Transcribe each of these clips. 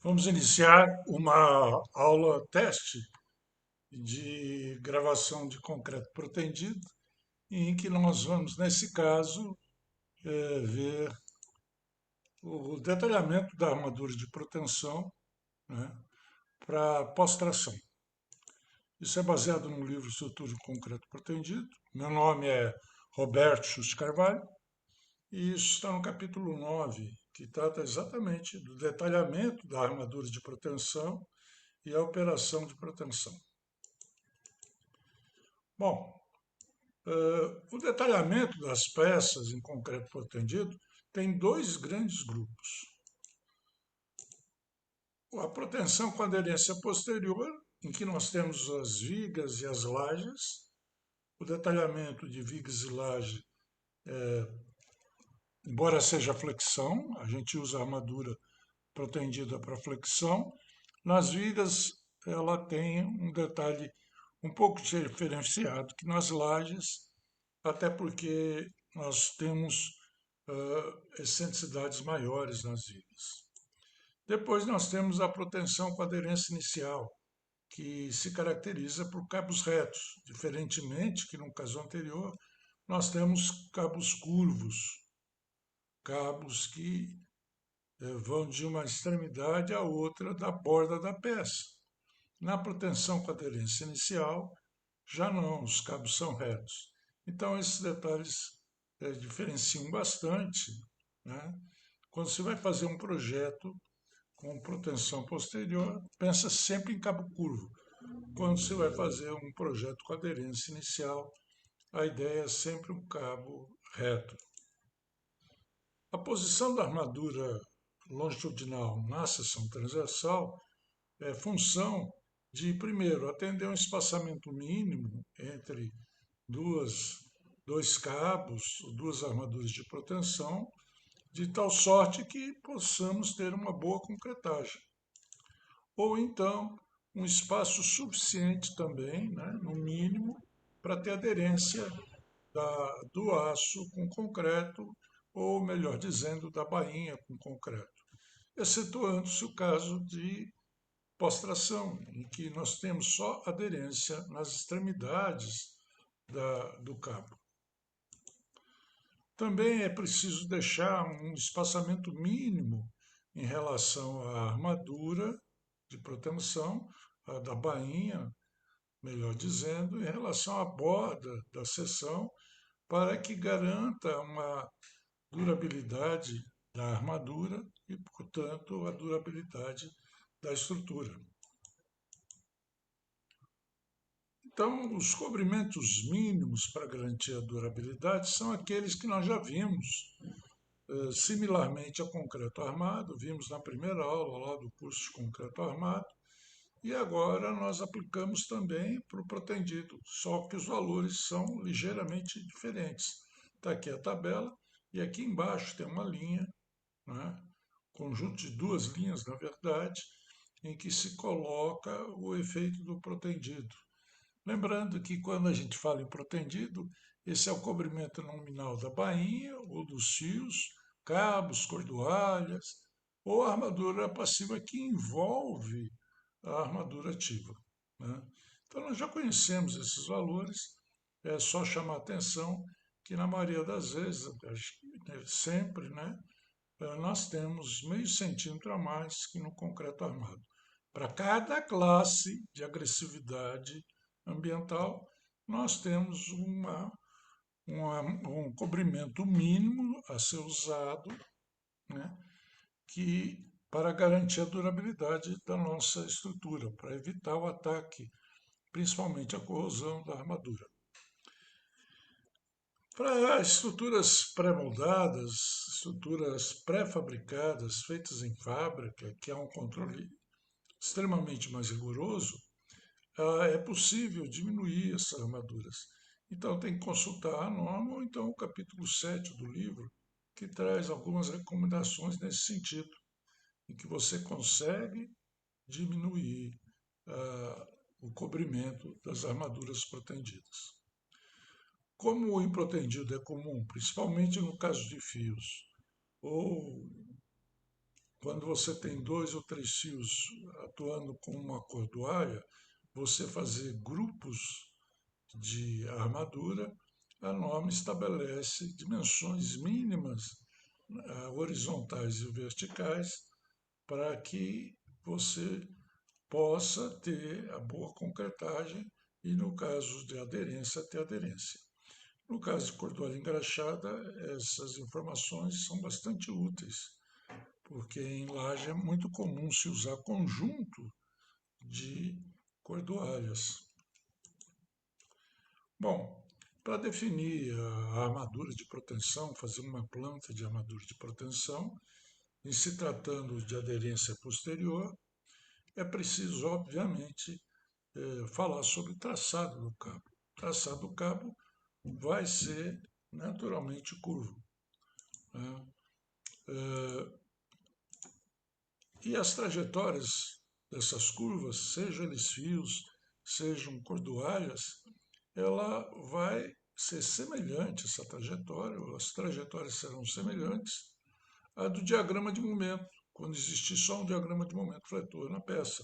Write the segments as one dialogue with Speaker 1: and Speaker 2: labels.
Speaker 1: Vamos iniciar uma aula teste de gravação de concreto protendido, em que nós vamos, nesse caso, ver o detalhamento da armadura de proteção, né, para pós-tração. Isso é baseado no livro Estrutura de Concreto Protendido. Meu nome é Roberto Schuss Carvalho e isso está no capítulo 9, que trata exatamente do detalhamento da armadura de proteção e a operação de proteção. Bom, o detalhamento das peças em concreto protendido tem dois grandes grupos. A proteção com aderência posterior, em que nós temos as vigas e as lajes. O detalhamento de vigas e laje, embora seja flexão, a gente usa a armadura protendida para flexão. Nas vigas, ela tem um detalhe um pouco diferenciado que nas lajes, até porque nós temos excentricidades maiores nas vigas. Depois nós temos a proteção com aderência inicial, que se caracteriza por cabos retos, diferentemente que no caso anterior nós temos cabos curvos, cabos que vão de uma extremidade à outra da borda da peça. Na proteção com aderência inicial, já não, os cabos são retos. Então, esses detalhes diferenciam bastante, né? Quando você vai fazer um projeto com proteção posterior, pensa sempre em cabo curvo. Quando você vai fazer um projeto com aderência inicial, a ideia é sempre um cabo reto. A posição da armadura longitudinal na seção transversal é função de, primeiro, atender um espaçamento mínimo entre duas, dois cabos, duas armaduras de proteção, de tal sorte que possamos ter uma boa concretagem. Ou então, um espaço suficiente também, né, no mínimo, para ter aderência do aço com concreto, ou melhor dizendo, da bainha com concreto, excetuando-se o caso de pós-tração, em que nós temos só aderência nas extremidades do cabo. Também é preciso deixar um espaçamento mínimo em relação à armadura de proteção, da bainha, melhor dizendo, em relação à borda da seção, para que garanta uma durabilidade da armadura e, portanto, a durabilidade da estrutura. Então, os cobrimentos mínimos para garantir a durabilidade são aqueles que nós já vimos, similarmente a concreto armado, vimos na primeira aula lá do curso de concreto armado, e agora nós aplicamos também para o protendido, só que os valores são ligeiramente diferentes. Está aqui a tabela, e aqui embaixo tem uma linha, né, conjunto de duas linhas, na verdade, em que se coloca o efeito do protendido. Lembrando que quando a gente fala em protendido, esse é o cobrimento nominal da bainha ou dos fios, cabos, cordoalhas, ou a armadura passiva que envolve a armadura ativa, né? Então nós já conhecemos esses valores, é só chamar a atenção que na maioria das vezes, sempre, né, nós temos meio centímetro a mais que no concreto armado. Para cada classe de agressividade ambiental, nós temos um cobrimento mínimo a ser usado, né, que, para garantir a durabilidade da nossa estrutura, para evitar o ataque, principalmente a corrosão da armadura. Para estruturas pré-moldadas, estruturas pré-fabricadas, feitas em fábrica, que há um controle extremamente mais rigoroso, é possível diminuir essas armaduras. Então tem que consultar a norma ou então o capítulo 7 do livro, que traz algumas recomendações nesse sentido, em que você consegue diminuir o cobrimento das armaduras protendidas. Como o improtendido é comum, principalmente no caso de fios ou quando você tem 2 ou 3 fios atuando com uma cordoalha, você fazer grupos de armadura, a norma estabelece dimensões mínimas horizontais e verticais para que você possa ter a boa concretagem e, no caso de aderência, ter aderência. No caso de cordoalha engraxada, essas informações são bastante úteis, porque em laje é muito comum se usar conjunto de cordoalhas. Bom, para definir a armadura de proteção, fazer uma planta de armadura de proteção, em se tratando de aderência posterior, é preciso, obviamente, falar sobre o traçado do cabo. O traçado do cabo vai ser naturalmente curvo, né? E as trajetórias dessas curvas, sejam eles fios, sejam cordoalhas, ela vai ser semelhante, essa trajetória, ou as trajetórias serão semelhantes à do diagrama de momento, quando existir só um diagrama de momento fletor na peça.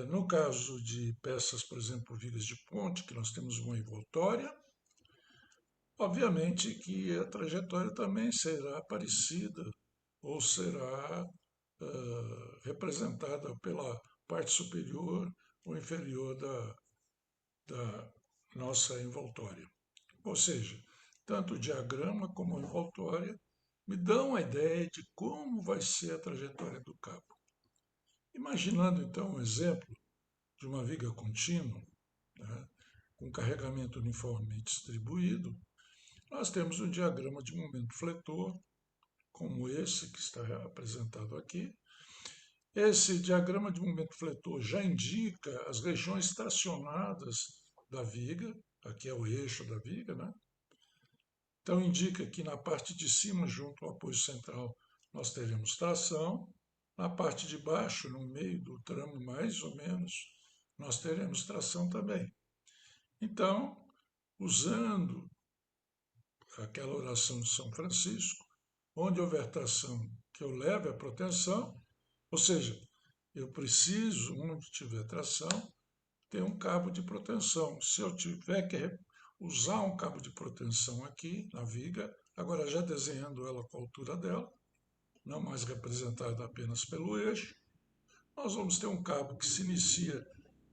Speaker 1: No caso de peças, por exemplo, vigas de ponte, que nós temos uma envoltória, obviamente que a trajetória também será parecida ou será representada pela parte superior ou inferior da nossa envoltória. Ou seja, tanto o diagrama como a envoltória me dão a ideia de como vai ser a trajetória do cabo. Imaginando então um exemplo de uma viga contínua, né, com carregamento uniformemente distribuído, nós temos um diagrama de momento fletor, como esse que está apresentado aqui. Esse diagrama de momento fletor já indica as regiões tracionadas da viga, aqui é o eixo da viga, né? Então indica que na parte de cima, junto ao apoio central, nós teremos tração. Na parte de baixo, no meio do tramo mais ou menos, nós teremos tração também. Então, usando aquela oração de São Francisco, onde houver tração, que eu leve a proteção, ou seja, eu preciso, onde tiver tração, ter um cabo de proteção. Se eu tiver que usar um cabo de proteção aqui na viga, agora já desenhando ela com a altura dela, não mais representada apenas pelo eixo, nós vamos ter um cabo que se inicia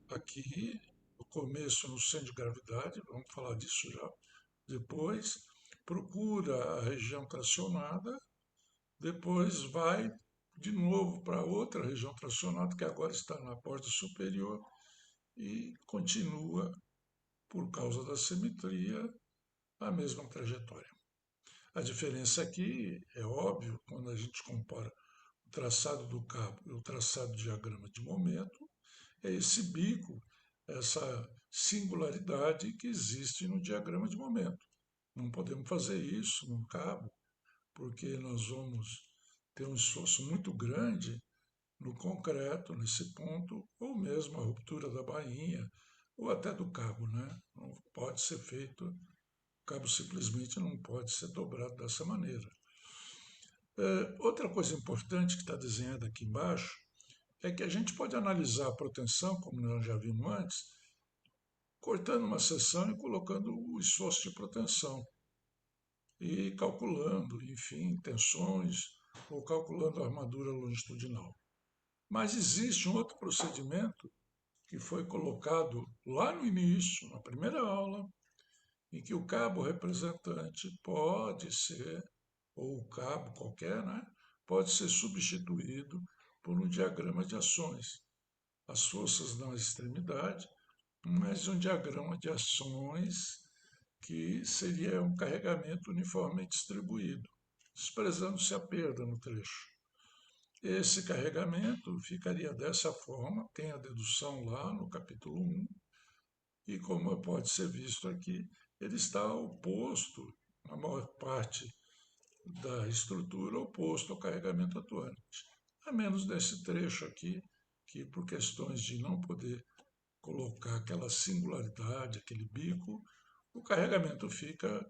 Speaker 1: aqui, no começo no centro de gravidade, vamos falar disso já depois, procura a região tracionada, depois vai de novo para outra região tracionada, que agora está na porta superior, e continua, por causa da simetria, a mesma trajetória. A diferença aqui é óbvio, quando a gente compara o traçado do cabo e o traçado do diagrama de momento, é esse bico, essa singularidade que existe no diagrama de momento. Não podemos fazer isso num cabo, porque nós vamos ter um esforço muito grande no concreto, nesse ponto, ou mesmo a ruptura da bainha, ou até do cabo, né? Não pode ser feito, o cabo simplesmente não pode ser dobrado dessa maneira. Outra coisa importante que está desenhada aqui embaixo é que a gente pode analisar a proteção, como nós já vimos antes, cortando uma seção e colocando o esforço de proteção e calculando, enfim, tensões ou calculando a armadura longitudinal. Mas existe um outro procedimento que foi colocado lá no início, na primeira aula, em que o cabo representante pode ser, ou o cabo qualquer, né, pode ser substituído por um diagrama de ações. As forças na extremidade, mas um diagrama de ações que seria um carregamento uniformemente distribuído, desprezando-se a perda no trecho. Esse carregamento ficaria dessa forma, tem a dedução lá no capítulo 1, e como pode ser visto aqui, ele está oposto, na maior parte da estrutura, oposto ao carregamento atuante. A menos nesse trecho aqui, que por questões de não poder colocar aquela singularidade, aquele bico, o carregamento fica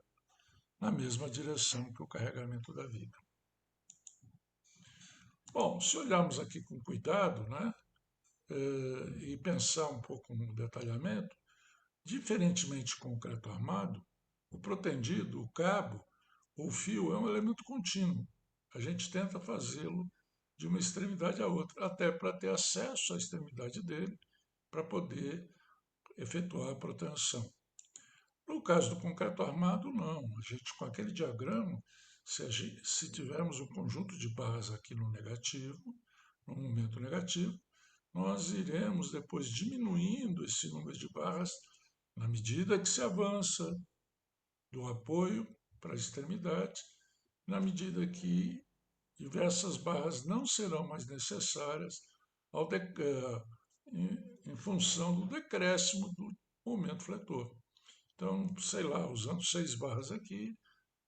Speaker 1: na mesma direção que o carregamento da viga. Bom, se olharmos aqui com cuidado, né, e pensar um pouco no detalhamento, diferentemente de concreto armado, o protendido, o cabo ou o fio é um elemento contínuo. A gente tenta fazê-lo de uma extremidade à outra, até para ter acesso à extremidade dele, para poder efetuar a proteção. No caso do concreto armado, não. A gente, com aquele diagrama, se tivermos um conjunto de barras aqui no negativo, no momento negativo, nós iremos depois diminuindo esse número de barras na medida que se avança do apoio para a extremidade, na medida que diversas barras não serão mais necessárias em função do decréscimo do momento fletor. Então, sei lá, usando 6 barras aqui,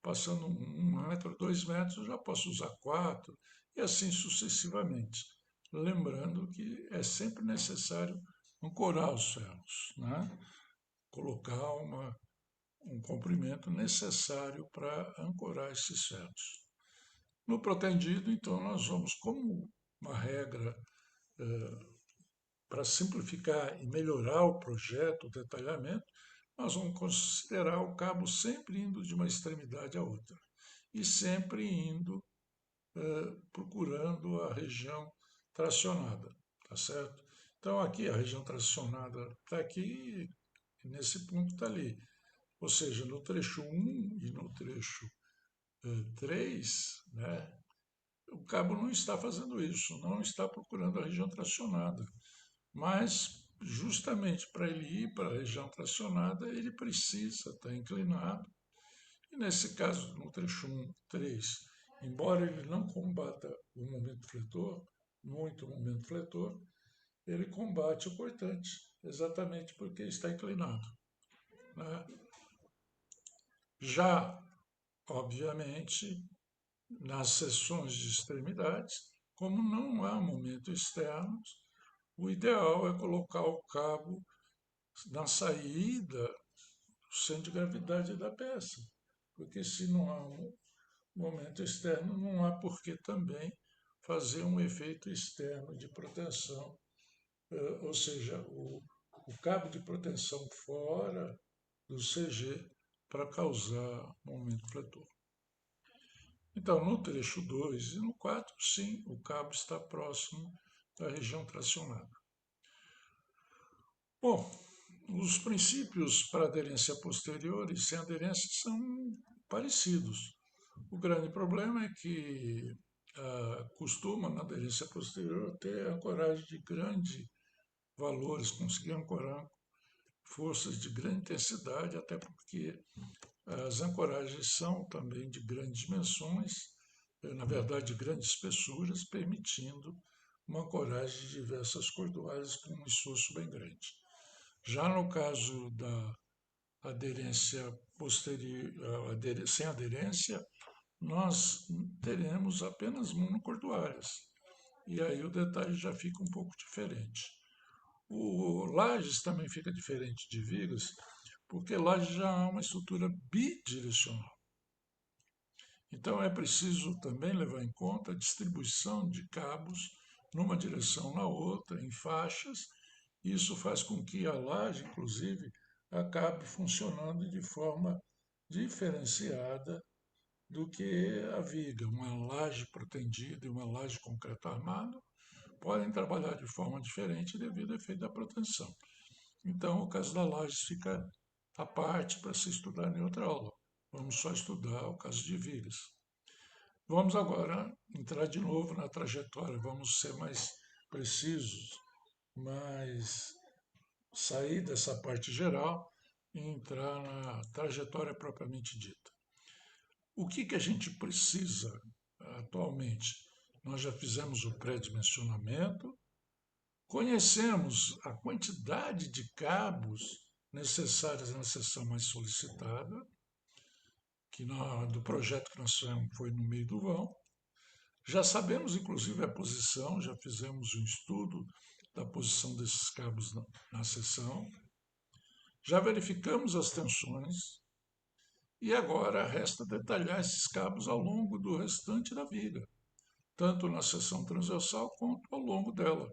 Speaker 1: passando 1 metro, 2 metros, eu já posso usar 4 e assim sucessivamente. Lembrando que é sempre necessário ancorar os ferros, né? Colocar um comprimento necessário para ancorar esses ferros. No protendido, então, nós vamos, como uma regra para simplificar e melhorar o projeto, o detalhamento, nós vamos considerar o cabo sempre indo de uma extremidade à outra e sempre indo procurando a região tracionada, tá certo? Então aqui a região tracionada está aqui, e nesse ponto está ali. Ou seja, no trecho 1 e no trecho 3, né, o cabo não está fazendo isso, não está procurando a região tracionada. Mas, justamente para ele ir para a região tracionada, ele precisa estar inclinado. E nesse caso, no trecho 1, 3, embora ele não combata o momento fletor, muito o momento fletor, ele combate o cortante, exatamente porque está inclinado, né? Já, obviamente, nas seções de extremidades, como não há momento externo, o ideal é colocar o cabo na saída do centro de gravidade da peça, porque se não há um momento externo, não há por que também fazer um efeito externo de proteção, ou seja, o cabo de proteção fora do CG para causar momento fletor. Então, no trecho 2 e no 4, sim, o cabo está próximo da região tracionada. Bom, os princípios para aderência posterior e sem aderência são parecidos. O grande problema é que costuma, na aderência posterior, ter ancoragem de grande valores, conseguir ancorar forças de grande intensidade, até porque as ancoragens são também de grandes dimensões, na verdade de grandes espessuras, permitindo uma ancoragem de diversas cordoalhas com um esforço bem grande. Já no caso da aderência posterior, sem aderência, nós teremos apenas monocordoárias. E aí o detalhe já fica um pouco diferente. O Lages também fica diferente de Vigas, porque Lages já há uma estrutura bidirecional. Então é preciso também levar em conta a distribuição de cabos numa direção na outra, em faixas. Isso faz com que a laje, inclusive, acabe funcionando de forma diferenciada do que a viga. Uma laje protendida e uma laje de concreto armado podem trabalhar de forma diferente devido ao efeito da proteção. Então, o caso da laje fica à parte para se estudar em outra aula. Vamos só estudar o caso de vigas. Vamos agora entrar de novo na trajetória, vamos ser mais precisos, mas sair dessa parte geral e entrar na trajetória propriamente dita. O que a gente precisa atualmente? Nós já fizemos o pré-dimensionamento, conhecemos a quantidade de cabos necessários na seção mais solicitada, do projeto que nós fizemos foi no meio do vão. Já sabemos, inclusive, a posição, já fizemos um estudo da posição desses cabos na seção, já verificamos as tensões e agora resta detalhar esses cabos ao longo do restante da viga. tanto na seção transversal quanto ao longo dela,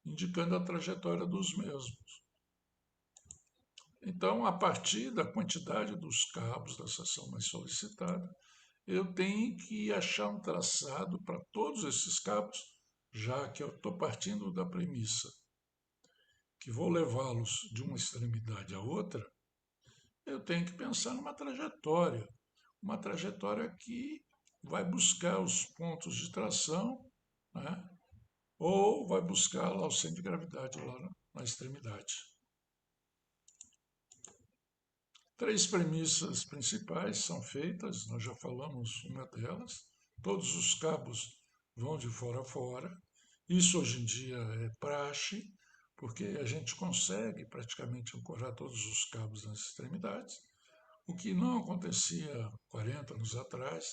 Speaker 1: indicando a trajetória dos mesmos. Então, a partir da quantidade dos cabos da seção mais solicitada, eu tenho que achar um traçado para todos esses cabos, já que eu estou partindo da premissa que vou levá-los de uma extremidade à outra, eu tenho que pensar numa trajetória, uma trajetória que vai buscar os pontos de tração, né? Ou vai buscar lá o centro de gravidade lá na extremidade. Três premissas principais são feitas, nós já falamos uma delas. Todos os cabos vão de fora a fora. Isso hoje em dia é praxe, porque a gente consegue praticamente ancorar todos os cabos nas extremidades, o que não acontecia 40 anos atrás,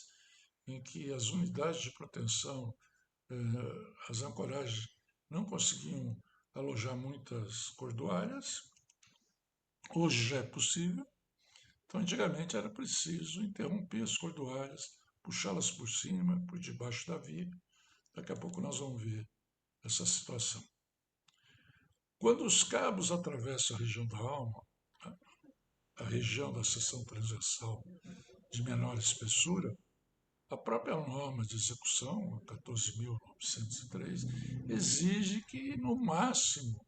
Speaker 1: em que as unidades de proteção, as ancoragens, não conseguiam alojar muitas cordoalhas. Hoje já é possível. Então, antigamente era preciso interromper as cordoalhas, puxá-las por cima, por debaixo da viga. Daqui a pouco nós vamos ver essa situação. Quando os cabos atravessam a região da alma, a região da seção transversal de menor espessura, a própria norma de execução, 14.903, exige que, no máximo,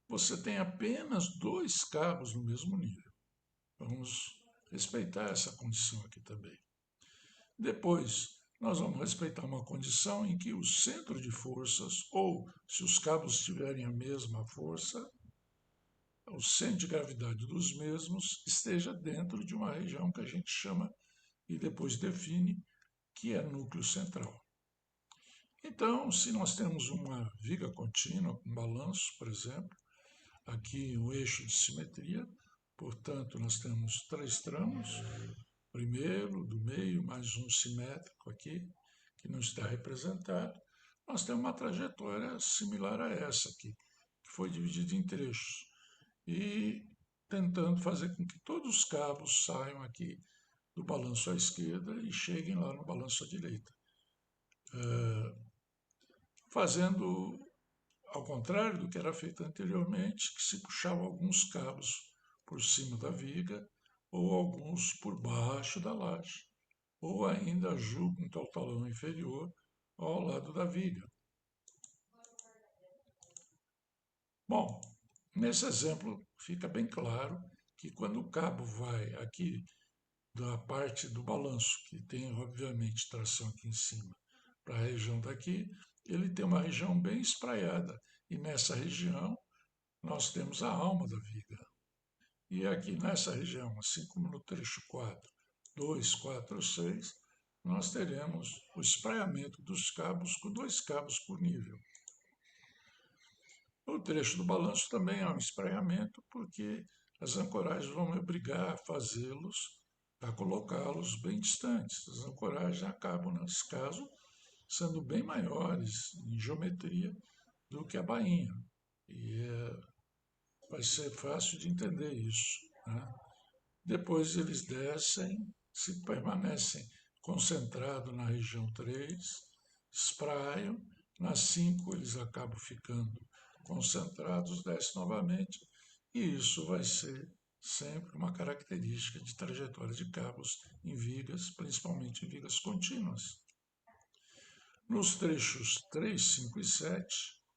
Speaker 1: você tenha apenas dois cabos no mesmo nível. Vamos respeitar essa condição aqui também. Depois, nós vamos respeitar uma condição em que o centro de forças, ou se os cabos tiverem a mesma força, o centro de gravidade dos mesmos esteja dentro de uma região que a gente chama e depois define que é núcleo central. Então, se nós temos uma viga contínua com balanço, por exemplo, aqui o eixo de simetria, portanto, nós temos três tramos, primeiro, do meio, mais um simétrico aqui, que não está representado. Nós temos uma trajetória similar a essa aqui, que foi dividida em trechos, e tentando fazer com que todos os cabos saiam aqui do balanço à esquerda e cheguem lá no balanço à direita. Fazendo ao contrário do que era feito anteriormente, que se puxavam alguns cabos por cima da viga ou alguns por baixo da laje, ou ainda junto ao talão inferior ao lado da viga. Bom, nesse exemplo fica bem claro que quando o cabo vai aqui da parte do balanço, que tem obviamente tração aqui em cima, para a região daqui, ele tem uma região bem espraiada, e nessa região nós temos a alma da viga. E aqui nessa região, assim como no trecho 4, 2, 4, 6, nós teremos o espraiamento dos cabos com dois cabos por nível. O trecho do balanço também é um espraiamento, porque as ancoragens vão me obrigar a fazê-los, a colocá-los bem distantes. As ancoragens acabam, nesse caso, sendo bem maiores em geometria do que a bainha. E vai ser fácil de entender isso, né? Depois eles descem, se permanecem concentrados na região 3, espraiam, na 5 eles acabam ficando concentrados, descem novamente, e isso vai ser sempre uma característica de trajetória de cabos em vigas, principalmente em vigas contínuas. Nos trechos 3, 5 e 7,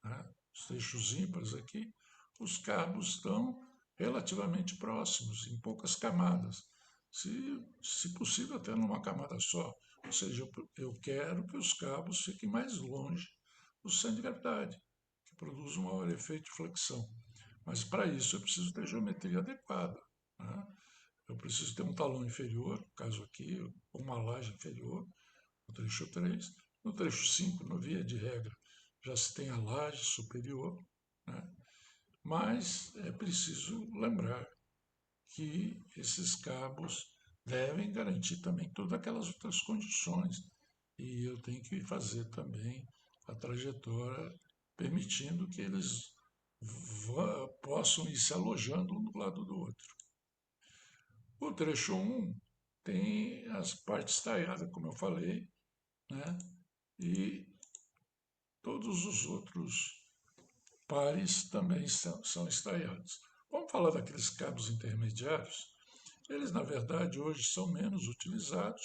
Speaker 1: né, os trechos ímpares aqui, os cabos estão relativamente próximos, em poucas camadas, se possível até numa camada só. Ou seja, eu quero que os cabos fiquem mais longe do centro de gravidade, que produz um maior efeito de flexão. Mas para isso eu preciso ter geometria adequada, né? Eu preciso ter um talão inferior, no caso aqui, ou uma laje inferior, no trecho 3. No trecho 5, no via de regra, já se tem a laje superior, né? Mas é preciso lembrar que esses cabos devem garantir também todas aquelas outras condições. E eu tenho que fazer também a trajetória permitindo que eles possam ir se alojando um do lado do outro. O trecho 1 tem as partes talhadas, como eu falei, né? e todos os outros pares também são estaiados. Vamos falar daqueles cabos intermediários. Eles, na verdade, hoje são menos utilizados,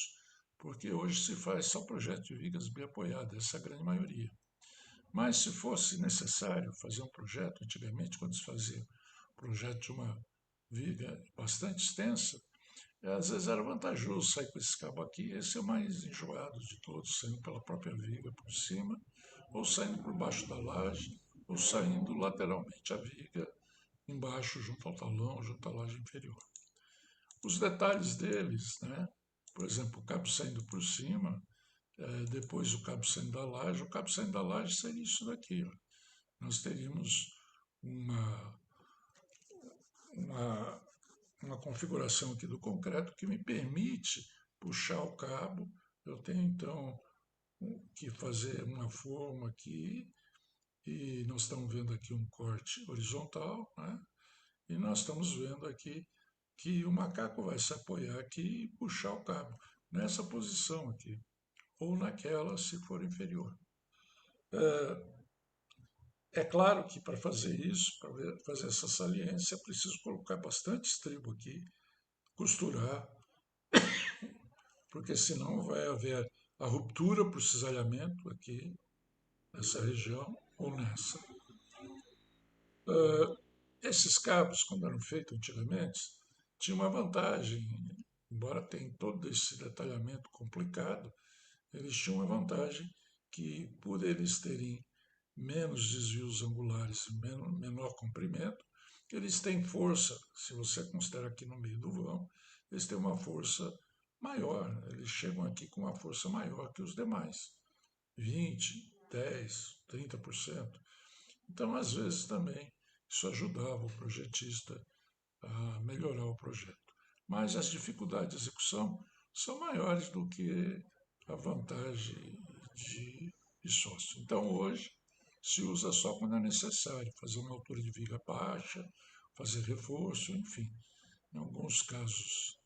Speaker 1: porque hoje se faz só projeto de vigas biapoiadas, essa é a grande maioria. Mas se fosse necessário fazer um projeto, antigamente, quando se fazia projeto de uma viga bastante extensa, às vezes era vantajoso sair com esse cabo aqui. Esse é o mais enjoado de todos, saindo pela própria viga por cima, ou saindo por baixo da laje, ou saindo lateralmente a viga, embaixo, junto ao talão, junto à laje inferior. Os detalhes deles, né? Por exemplo, o cabo saindo por cima, depois o cabo saindo da laje. O cabo saindo da laje seria isso daqui. Ó. Nós teríamos uma, uma, uma configuração aqui do concreto que me permite puxar o cabo. Eu tenho então que fazer uma forma aqui, e nós estamos vendo aqui um corte horizontal, né? E nós estamos vendo aqui que o macaco vai se apoiar aqui e puxar o cabo nessa posição aqui, ou naquela se for inferior. É claro que para fazer isso, para fazer essa saliência, é preciso colocar bastante estribo aqui, costurar, porque senão vai haver a ruptura por cisalhamento aqui, nessa região ou nessa. Esses cabos, quando eram feitos antigamente, tinham uma vantagem, embora tenha todo esse detalhamento complicado, eles tinham uma vantagem que, por eles terem menos desvios angulares, menor comprimento, eles têm força, se você considerar aqui no meio do vão, eles têm uma força maior, eles chegam aqui com uma força maior que os demais, 20, 10, 30%. Então, às vezes também isso ajudava o projetista a melhorar o projeto. Mas as dificuldades de execução são maiores do que a vantagem de sócio. Então, hoje, se usa só quando é necessário, fazer uma altura de viga baixa, fazer reforço, enfim, em alguns casos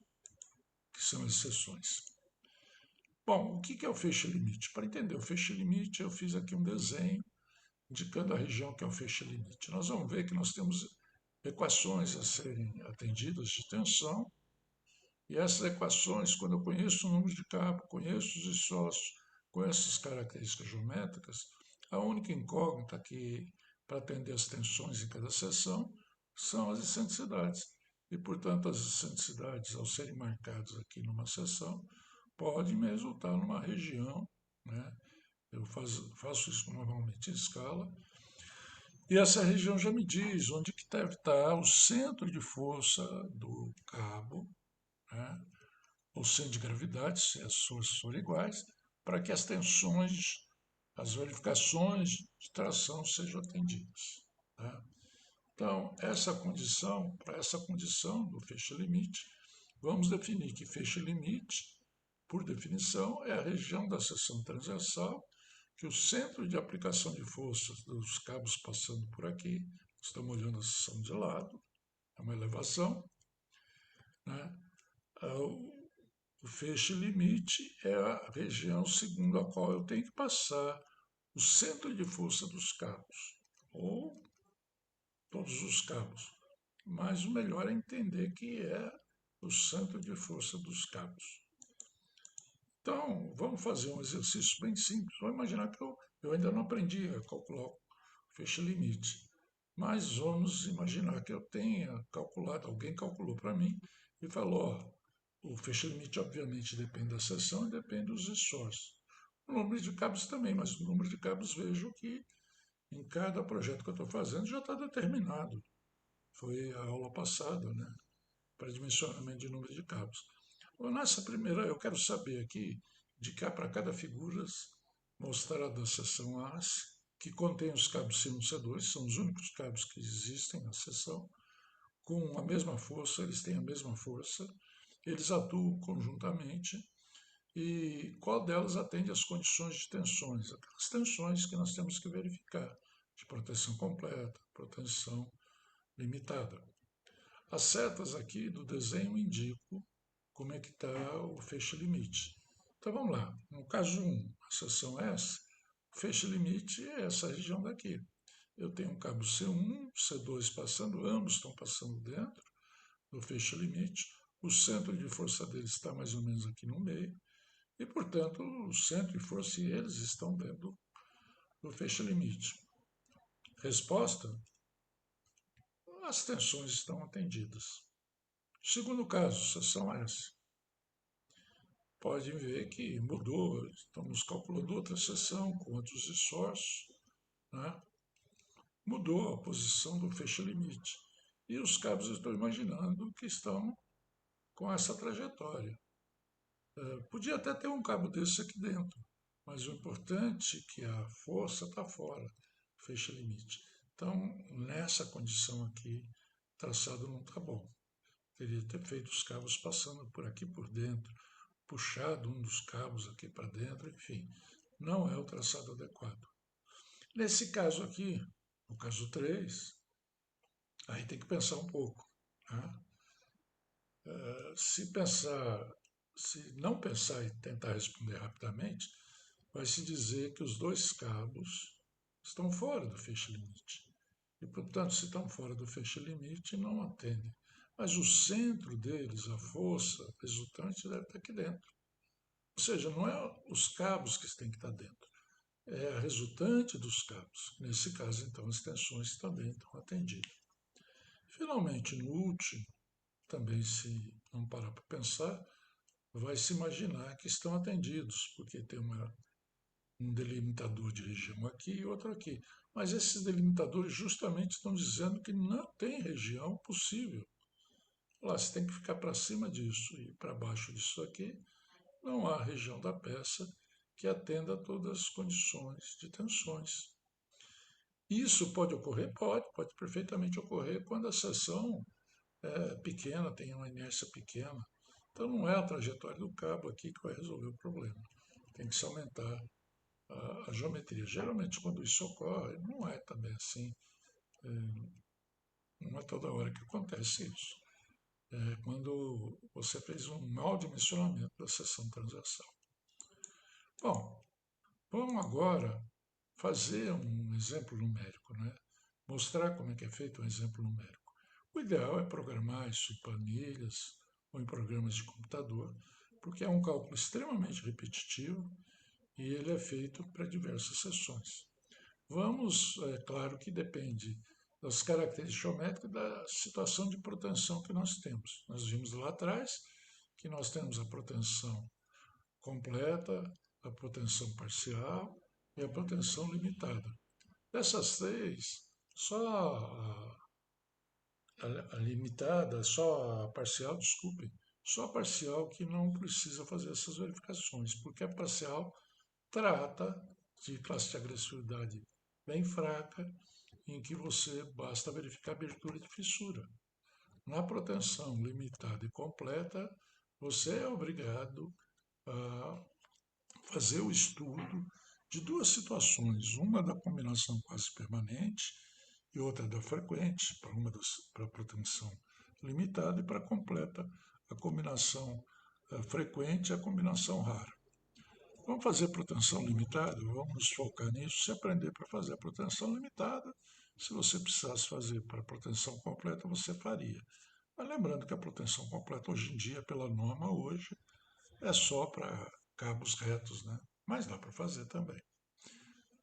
Speaker 1: que são exceções. Bom, o que é o feixe limite? Para entender o feixe limite, eu fiz aqui um desenho indicando a região que é o feixe limite. Nós vamos ver que nós temos equações a serem atendidas de tensão, e essas equações, quando eu conheço o número de cabo, conheço os isócios, conheço as características geométricas, a única incógnita aqui para atender as tensões em cada seção são as excentricidades. E, portanto, as excentricidades, ao serem marcadas aqui numa seção, podem me resultar numa região, né? Eu faço isso normalmente em escala, e essa região já me diz onde que deve estar o centro de força do cabo, né? O centro de gravidade, se as forças forem iguais, para que as tensões, as verificações de tração sejam atendidas. Tá? Então, para essa condição do feixe limite, vamos definir que feixe limite, por definição, é a região da seção transversal que o centro de aplicação de forças dos cabos passando por aqui, estamos olhando a seção de lado, é uma elevação, né? O feixe limite é a região segundo a qual eu tenho que passar o centro de força dos cabos, ou todos os cabos. Mas o melhor é entender que é o centro de força dos cabos. Então, vamos fazer um exercício bem simples. Vamos imaginar que eu ainda não aprendi a calcular o feixe limite. Mas vamos imaginar que eu tenha calculado, alguém calculou para mim e falou, ó, o feixe limite obviamente depende da seção e depende dos esforços. O número de cabos também, mas o número de cabos vejo que em cada projeto que eu estou fazendo já está determinado. Foi a aula passada, né? Para dimensionamento de número de cabos. Bom, nessa primeira, eu quero saber aqui, de cá para cada figura, mostrar da seção A, que contém os cabos C1 e C2, são os únicos cabos que existem na seção, com a mesma força, eles têm a mesma força, eles atuam conjuntamente, e qual delas atende às condições de tensões, aquelas tensões que nós temos que verificar, de proteção completa, proteção limitada. As setas aqui do desenho indicam como é que está o feixe limite. Então vamos lá. No caso 1, a seção S, o feixe-limite é essa região daqui. Eu tenho um cabo C1, C2 passando, ambos estão passando dentro do feixe-limite. O centro de força deles está mais ou menos aqui no meio. E, portanto, o centro de força e eles estão dentro do feixe-limite. Resposta: as tensões estão atendidas. Segundo caso, seção S. Podem ver que mudou, estamos calculando outra seção com outros esforços, né? Mudou a posição do feixe-limite. E os cabos, eu estou imaginando que estão com essa trajetória. Podia até ter um cabo desse aqui dentro, mas o importante é que a força está fora, feixe-limite. Então, nessa condição aqui, o traçado não está bom. Teria que ter feito os cabos passando por aqui por dentro, puxado um dos cabos aqui para dentro, enfim, não é o traçado adequado. Nesse caso aqui, no caso 3, aí tem que pensar um pouco. Né? Se não pensar e tentar responder rapidamente, vai se dizer que os dois cabos estão fora do feixe-limite. E, portanto, se estão fora do feixe-limite, não atendem. Mas o centro deles, a força resultante, deve estar aqui dentro. Ou seja, não é os cabos que têm que estar dentro, é a resultante dos cabos. Nesse caso, então, as tensões também estão atendidas. Finalmente, no último, também se não parar para pensar, vai se imaginar que estão atendidos, porque tem um delimitador de região aqui e outro aqui. Mas esses delimitadores justamente estão dizendo que não tem região possível. Lá, você tem que ficar para cima disso e para baixo disso aqui. Não há região da peça que atenda a todas as condições de tensões. Isso pode ocorrer? Pode perfeitamente ocorrer quando a seção é pequena, tem uma inércia pequena. Então não é a trajetória do cabo aqui que vai resolver o problema. Tem que se aumentar a geometria. Geralmente quando isso ocorre, não é também assim, não é toda hora que acontece isso. É quando você fez um mau dimensionamento da seção transversal. Bom, vamos agora fazer um exemplo numérico, né? Mostrar como é que é feito um exemplo numérico. O ideal é programar isso em planilhas ou em programas de computador, porque é um cálculo extremamente repetitivo e ele é feito para diversas sessões. Vamos, é claro que depende das características geométricas da situação de proteção que nós temos. Nós vimos lá atrás que nós temos a proteção completa, a proteção parcial e a proteção limitada. Dessas três, só a limitada, só a parcial, desculpe, só a parcial que não precisa fazer essas verificações, porque a parcial trata de classe de agressividade bem fraca, em que você basta verificar a abertura de fissura. Na proteção limitada e completa, você é obrigado a fazer o estudo de duas situações, uma da combinação quase permanente e outra da frequente, para a proteção limitada e para a completa, a combinação frequente e a combinação rara. Vamos fazer proteção limitada, vamos nos focar nisso. Se aprender para fazer a proteção limitada, se você precisasse fazer para a proteção completa, você faria. Mas lembrando que a proteção completa hoje em dia, pela norma hoje, é só para cabos retos, né? Mas dá para fazer também,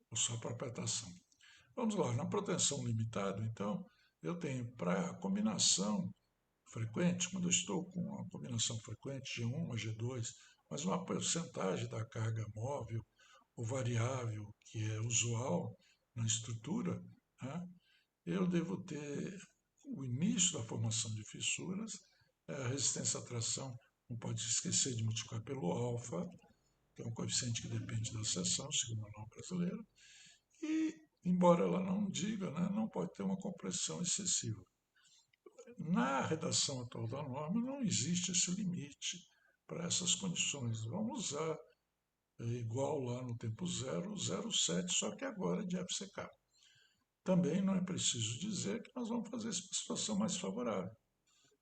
Speaker 1: ou só para petação. Vamos lá, na proteção limitada, então, eu tenho para a combinação frequente, quando eu estou com uma combinação frequente G1 a G2, mas uma porcentagem da carga móvel ou variável que é usual na estrutura, né, eu devo ter o início da formação de fissuras, a resistência à tração, não pode esquecer de multiplicar pelo alfa, que é um coeficiente que depende da seção, segundo a norma brasileira, e, embora ela não diga, né, não pode ter uma compressão excessiva. Na redação atual da norma não existe esse limite para essas condições. Vamos usar igual lá no tempo zero, 0,7, só que agora de FCK. Também não é preciso dizer que nós vamos fazer isso para situação mais favorável,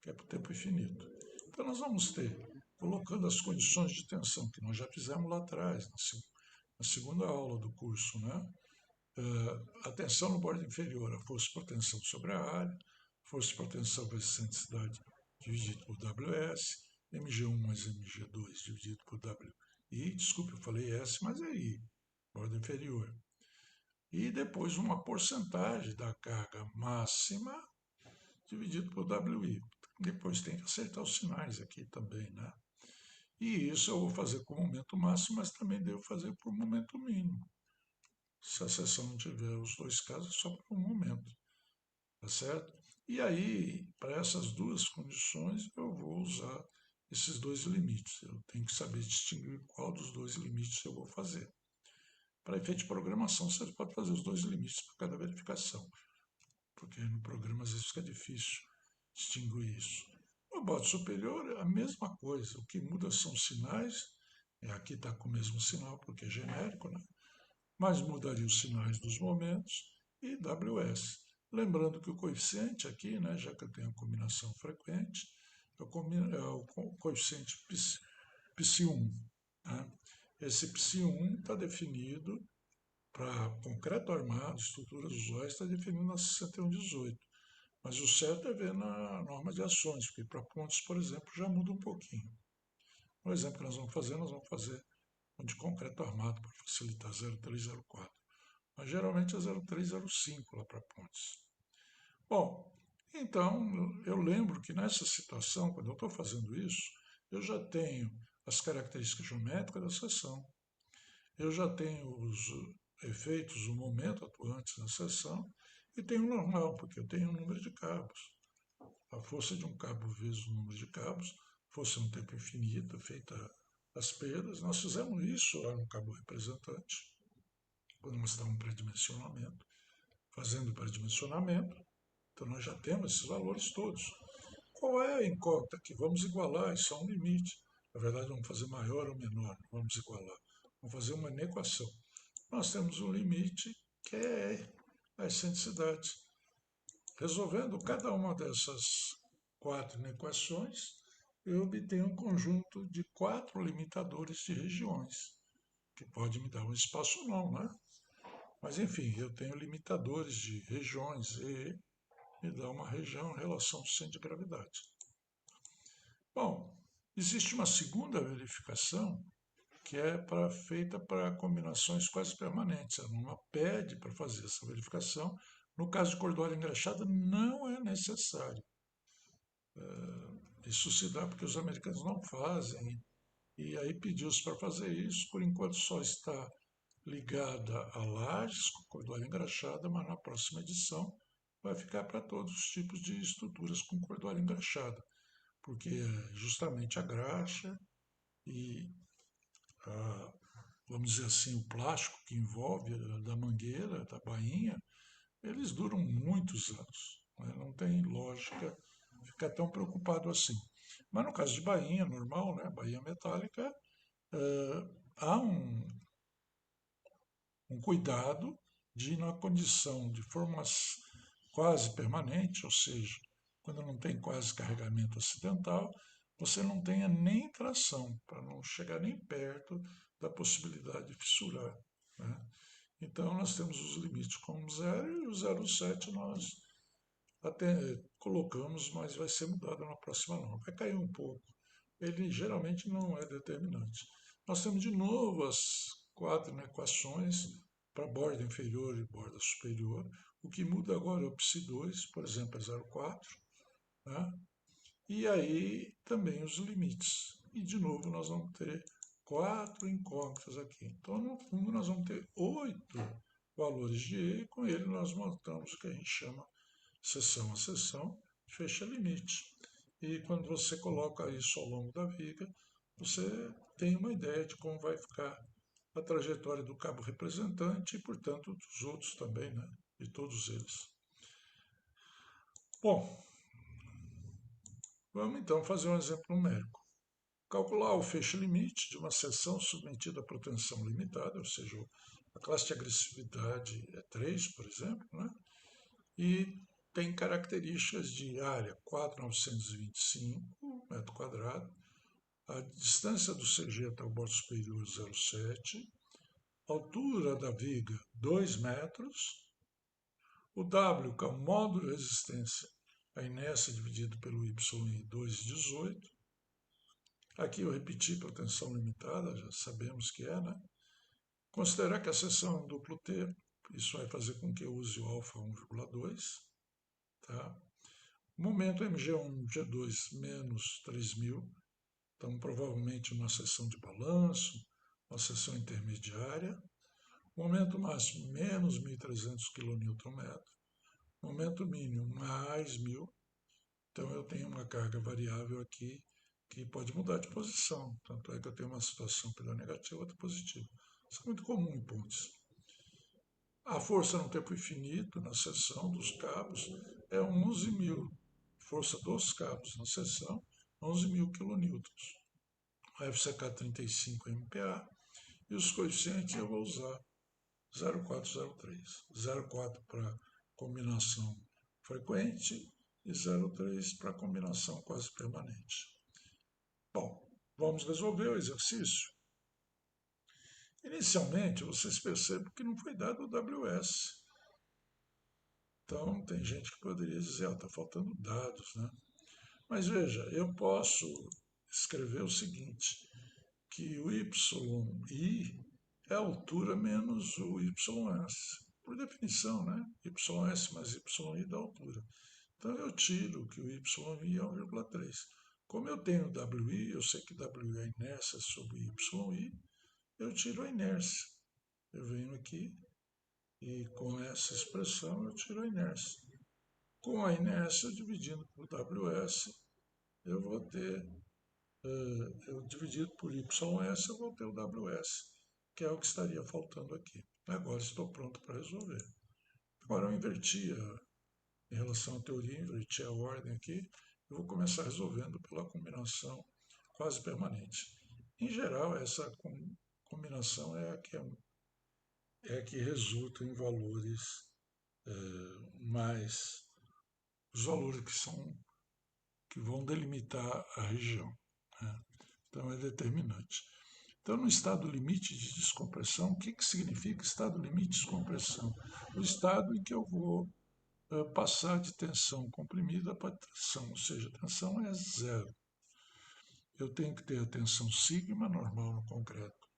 Speaker 1: que é para o tempo infinito. Então nós vamos ter colocando as condições de tensão, que nós já fizemos lá atrás, na segunda aula do curso, né? A tensão no bordo inferior, a força por tensão sobre a área, força por tensão vezes excentricidade dividido por WS, mg1 mais mg2 dividido por WI, desculpe, eu falei S, mas é I, bordo inferior. E depois uma porcentagem da carga máxima dividido por WI. Depois tem que acertar os sinais aqui também, né? E isso eu vou fazer com o momento máximo, mas também devo fazer por momento mínimo. Se a seção não tiver os dois casos, é só por um momento, tá certo? E aí, para essas duas condições, eu vou usar esses dois limites. Eu tenho que saber distinguir qual dos dois limites eu vou fazer. Para efeito de programação, você pode fazer os dois limites para cada verificação, porque no programa às vezes fica difícil distinguir isso. No bordo superior, a mesma coisa. O que muda são os sinais. Aqui está com o mesmo sinal, porque é genérico, né? Mas mudaria os sinais dos momentos e WS. Lembrando que o coeficiente aqui, né, já que eu tenho a combinação frequente, é o coeficiente psi1. Né? Esse psi1 está definido para concreto armado, estruturas usuais, está definido na 6118. Mas o certo é ver na norma de ações, porque para pontes, por exemplo, já muda um pouquinho. O exemplo que nós vamos fazer um de concreto armado para facilitar 0304. Mas geralmente é 0305 lá para pontes. Bom, então eu lembro que nessa situação, quando eu estou fazendo isso, eu já tenho as características geométricas da seção, eu já tenho os efeitos, o momento atuantes na seção, e tenho o normal, porque eu tenho um número de cabos. A força de um cabo vezes o número de cabos, força um tempo infinito, feita as perdas. Nós fizemos isso lá no cabo representante, quando nós estávamos em pré-dimensionamento, fazendo pré-dimensionamento. Então nós já temos esses valores todos. Qual é a incógnita aqui? Vamos igualar, isso é um limite. Na verdade, vamos fazer maior ou menor, não vamos igualar. Vamos fazer uma inequação. Nós temos um limite que é a excentricidade. Resolvendo cada uma dessas quatro inequações, eu obtenho um conjunto de quatro limitadores de regiões, que pode me dar um espaço ou não, né? Mas enfim, eu tenho limitadores de regiões e me dá uma região em relação ao centro de gravidade. Bom, existe uma segunda verificação que é feita para combinações quase permanentes. A norma pede para fazer essa verificação. No caso de cordoária engraxada, não é necessário. Isso se dá porque os americanos não fazem. E aí pediu-se para fazer isso. Por enquanto só está ligada a lajes com cordoária engraxada, mas na próxima edição vai ficar para todos os tipos de estruturas com cordoária engraxada, porque é justamente a graxa e, vamos dizer assim, o plástico que envolve da mangueira, da bainha, eles duram muitos anos. Né? Não tem lógica ficar tão preocupado assim. Mas no caso de bainha normal, né, bainha metálica, há um cuidado de, na condição de forma quase permanente, ou seja, quando não tem quase carregamento acidental, você não tenha nem tração, para não chegar nem perto da possibilidade de fissurar. Né? Então, nós temos os limites como 0 e o 0,7 nós até colocamos, mas vai ser mudado na próxima norma. Vai cair um pouco. Ele geralmente não é determinante. Nós temos de novo as quatro equações para borda inferior e borda superior. O que muda agora é o psi2, por exemplo, é 0,4. Né? E aí também os limites. E de novo nós vamos ter quatro incógnitas aqui. Então, no fundo, nós vamos ter 8 valores de E, e com ele nós montamos o que a gente chama seção a seção, fecha limite. E quando você coloca isso ao longo da viga, você tem uma ideia de como vai ficar a trajetória do cabo representante e, portanto, dos outros também, né? De todos eles. Bom, vamos então fazer um exemplo numérico. Calcular o fecho limite de uma seção submetida a proteção limitada, ou seja, a classe de agressividade é 3, por exemplo, né? E tem características de área 4.925 metro quadrado, a distância do CG até o bordo superior 0,7, altura da viga 2 metros, o W, que é o módulo de resistência, a inércia dividido pelo YI, 2,18. Aqui eu repeti para tensão limitada, já sabemos que é, né? Considerar que a seção é um duplo T, isso vai fazer com que eu use o alfa 1,2. Tá? Momento MG1, G2 menos 3.000, então provavelmente uma seção de balanço, uma seção intermediária. Momento máximo menos 1.300 kN. Momento mínimo mais 1.000. Então eu tenho uma carga variável aqui que pode mudar de posição. Tanto é que eu tenho uma situação pela negativa, outra positiva. Isso é muito comum em pontes. A força no tempo infinito na seção dos cabos é 11.000. Força dos cabos na seção, 11.000 kN. A FCK 35 MPa. E os coeficientes eu vou usar 0,403. 0,4 para combinação frequente e 0,3 para combinação quase permanente. Bom, vamos resolver o exercício. Inicialmente, vocês percebem que não foi dado o WS. Então, tem gente que poderia dizer, está faltando dados, né? Mas veja, eu posso escrever o seguinte, que o YI é a altura menos o YS. Por definição, né? YS mais YI dá altura. Então eu tiro que o YI é 1,3. Como eu tenho WI, eu sei que WI é a inércia sobre YI, eu tiro a inércia. Eu venho aqui e com essa expressão eu tiro a inércia. Com a inércia dividindo por WS, eu vou ter, eu dividido por YS, eu vou ter o WS, que é o que estaria faltando aqui. Agora estou pronto para resolver. Agora eu inverti em relação à teoria, inverti a ordem aqui. Eu vou começar resolvendo pela combinação quase permanente. Em geral, essa combinação é a que resulta em valores mais, os valores que vão delimitar a região. Né? Então é determinante. Então, no estado limite de descompressão, o que significa estado limite de descompressão? O estado em que eu vou passar de tensão comprimida para tensão, ou seja, a tensão é zero. Eu tenho que ter a tensão sigma normal no concreto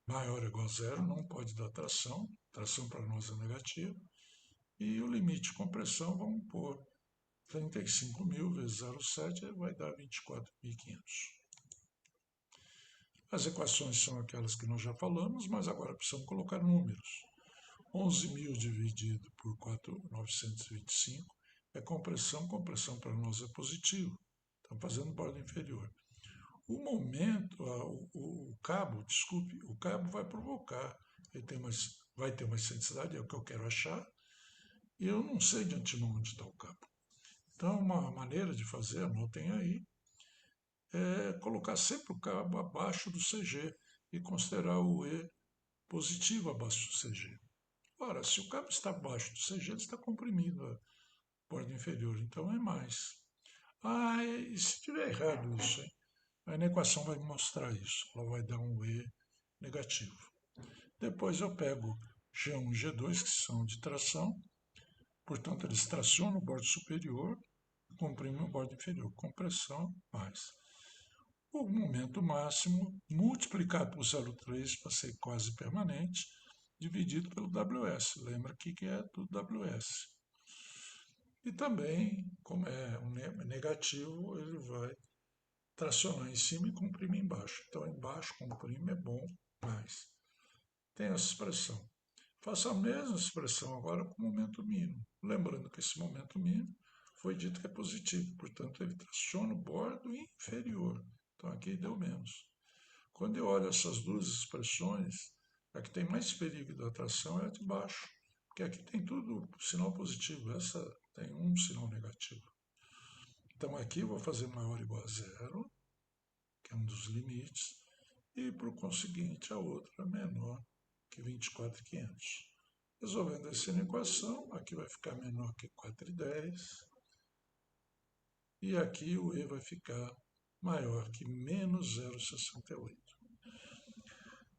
Speaker 1: maior ou igual a zero, não pode dar tração, tração para nós é negativa, e o limite de compressão, vamos pôr 35.000 vezes 0,7 vai dar 24.500. As equações são aquelas que nós já falamos, mas agora precisamos colocar números. 11.000 dividido por 4.925 é compressão, compressão para nós é positivo. Estamos fazendo borda inferior. O momento, o cabo, desculpe, o cabo vai provocar, vai ter uma excentricidade, é o que eu quero achar, e eu não sei de antemão onde está o cabo. Então, uma maneira de fazer, anotem aí, é colocar sempre o cabo abaixo do CG e considerar o E positivo abaixo do CG. Ora, se o cabo está abaixo do CG, ele está comprimindo a borda inferior, então é mais. Ah, e se tiver errado isso, hein? Aí na equação vai mostrar isso, ela vai dar um E negativo. Depois eu pego G1 e G2, que são de tração, portanto eles tracionam o bordo superior, comprimem o bordo inferior, compressão mais. O momento máximo multiplicado por 0,3 para ser quase permanente, dividido pelo WS. Lembra aqui que é do WS. E também, como é um negativo, ele vai tracionar em cima e comprimir embaixo. Então, embaixo comprime é bom, mais. Tem essa expressão. Faça a mesma expressão agora com o momento mínimo. Lembrando que esse momento mínimo foi dito que é positivo, portanto, ele traciona o bordo inferior. Então, aqui deu menos. Quando eu olho essas duas expressões, a que tem mais perigo da tração é a de baixo, porque aqui tem tudo sinal positivo, essa tem um sinal negativo. Então aqui eu vou fazer maior ou igual a zero, que é um dos limites, e por conseguinte a outra menor que 24.500. Resolvendo essa equação, aqui vai ficar menor que 4,10 e aqui o E vai ficar maior que menos 0,68.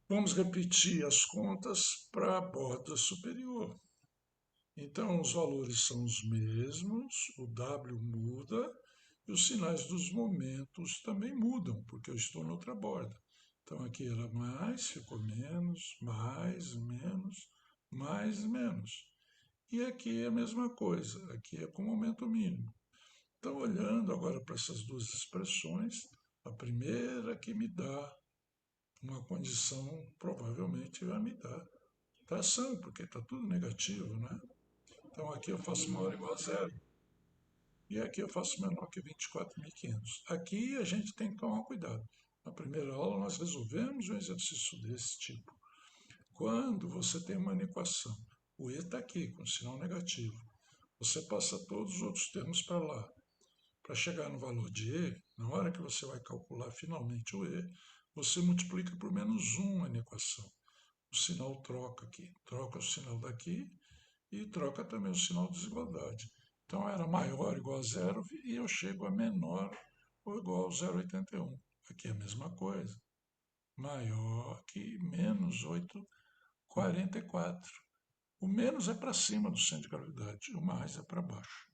Speaker 1: Vamos repetir as contas para a borda superior. Então, os valores são os mesmos, o W muda e os sinais dos momentos também mudam, porque eu estou na outra borda. Então, aqui era mais, ficou menos, mais, menos, mais, menos. E aqui é a mesma coisa, aqui é com momento mínimo. Então, olhando agora para essas duas expressões, a primeira que me dá uma condição, provavelmente vai me dar tração, porque está tudo negativo, né? Então aqui eu faço maior ou igual a zero. E aqui eu faço menor que 24.500. Aqui a gente tem que tomar cuidado. Na primeira aula nós resolvemos um exercício desse tipo. Quando você tem uma equação, o E está aqui com sinal negativo. Você passa todos os outros termos para lá. Para chegar no valor de E, na hora que você vai calcular finalmente o E, você multiplica por menos 1 na equação. O sinal troca aqui, troca o sinal daqui e troca também o sinal de desigualdade. Então era maior ou igual a zero e eu chego a menor ou igual a 0,81. Aqui é a mesma coisa. Maior que menos 8,44. O menos é para cima do centro de gravidade, o mais é para baixo.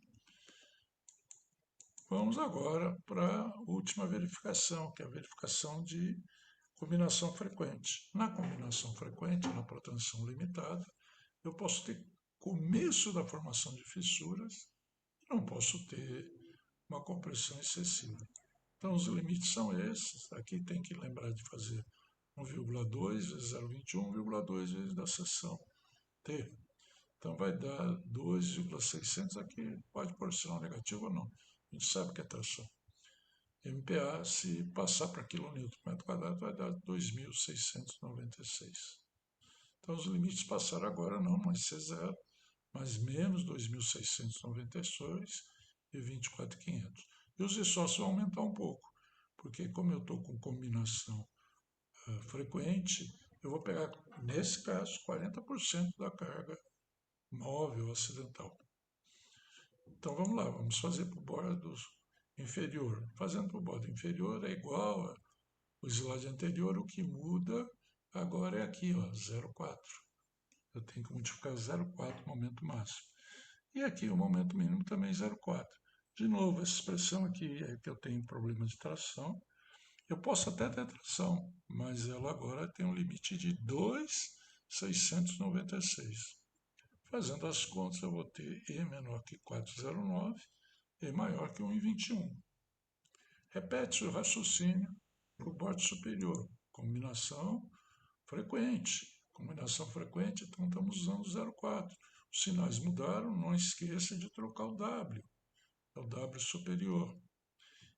Speaker 1: Vamos agora para a última verificação, que é a verificação de combinação frequente. Na combinação frequente, na proteção limitada, eu posso ter começo da formação de fissuras e não posso ter uma compressão excessiva. Então, os limites são esses. Aqui tem que lembrar de fazer 1,2 vezes 0,21, 1,2 vezes da seção T. Então, vai dar 2,600 aqui. Pode pôr sinal negativo ou não. A gente sabe que é tração. MPa, se passar para quilonewton por metro quadrado, vai dar 2.696. Então, os limites passaram agora não, mas ser zero, mais menos 2.696 e 24.500. E os isócios vão aumentar um pouco, porque como eu estou com combinação frequente, eu vou pegar, nesse caso, 40% da carga móvel acidental. Então vamos lá, vamos fazer para o bordo inferior. Fazendo para o bordo inferior é igual ao slide anterior, o que muda agora é aqui, ó, 0,4. Eu tenho que multiplicar 0,4 momento máximo. E aqui o momento mínimo também 0,4. De novo, essa expressão aqui é que eu tenho problema de tração. Eu posso até ter tração, mas ela agora tem um limite de 2.696. Fazendo as contas, eu vou ter E menor que 409, E maior que 1,21. Repete o raciocínio para o bordo superior. Combinação frequente. Combinação frequente, então estamos usando 0,4. Os sinais mudaram, não esqueça de trocar o W. É o W superior.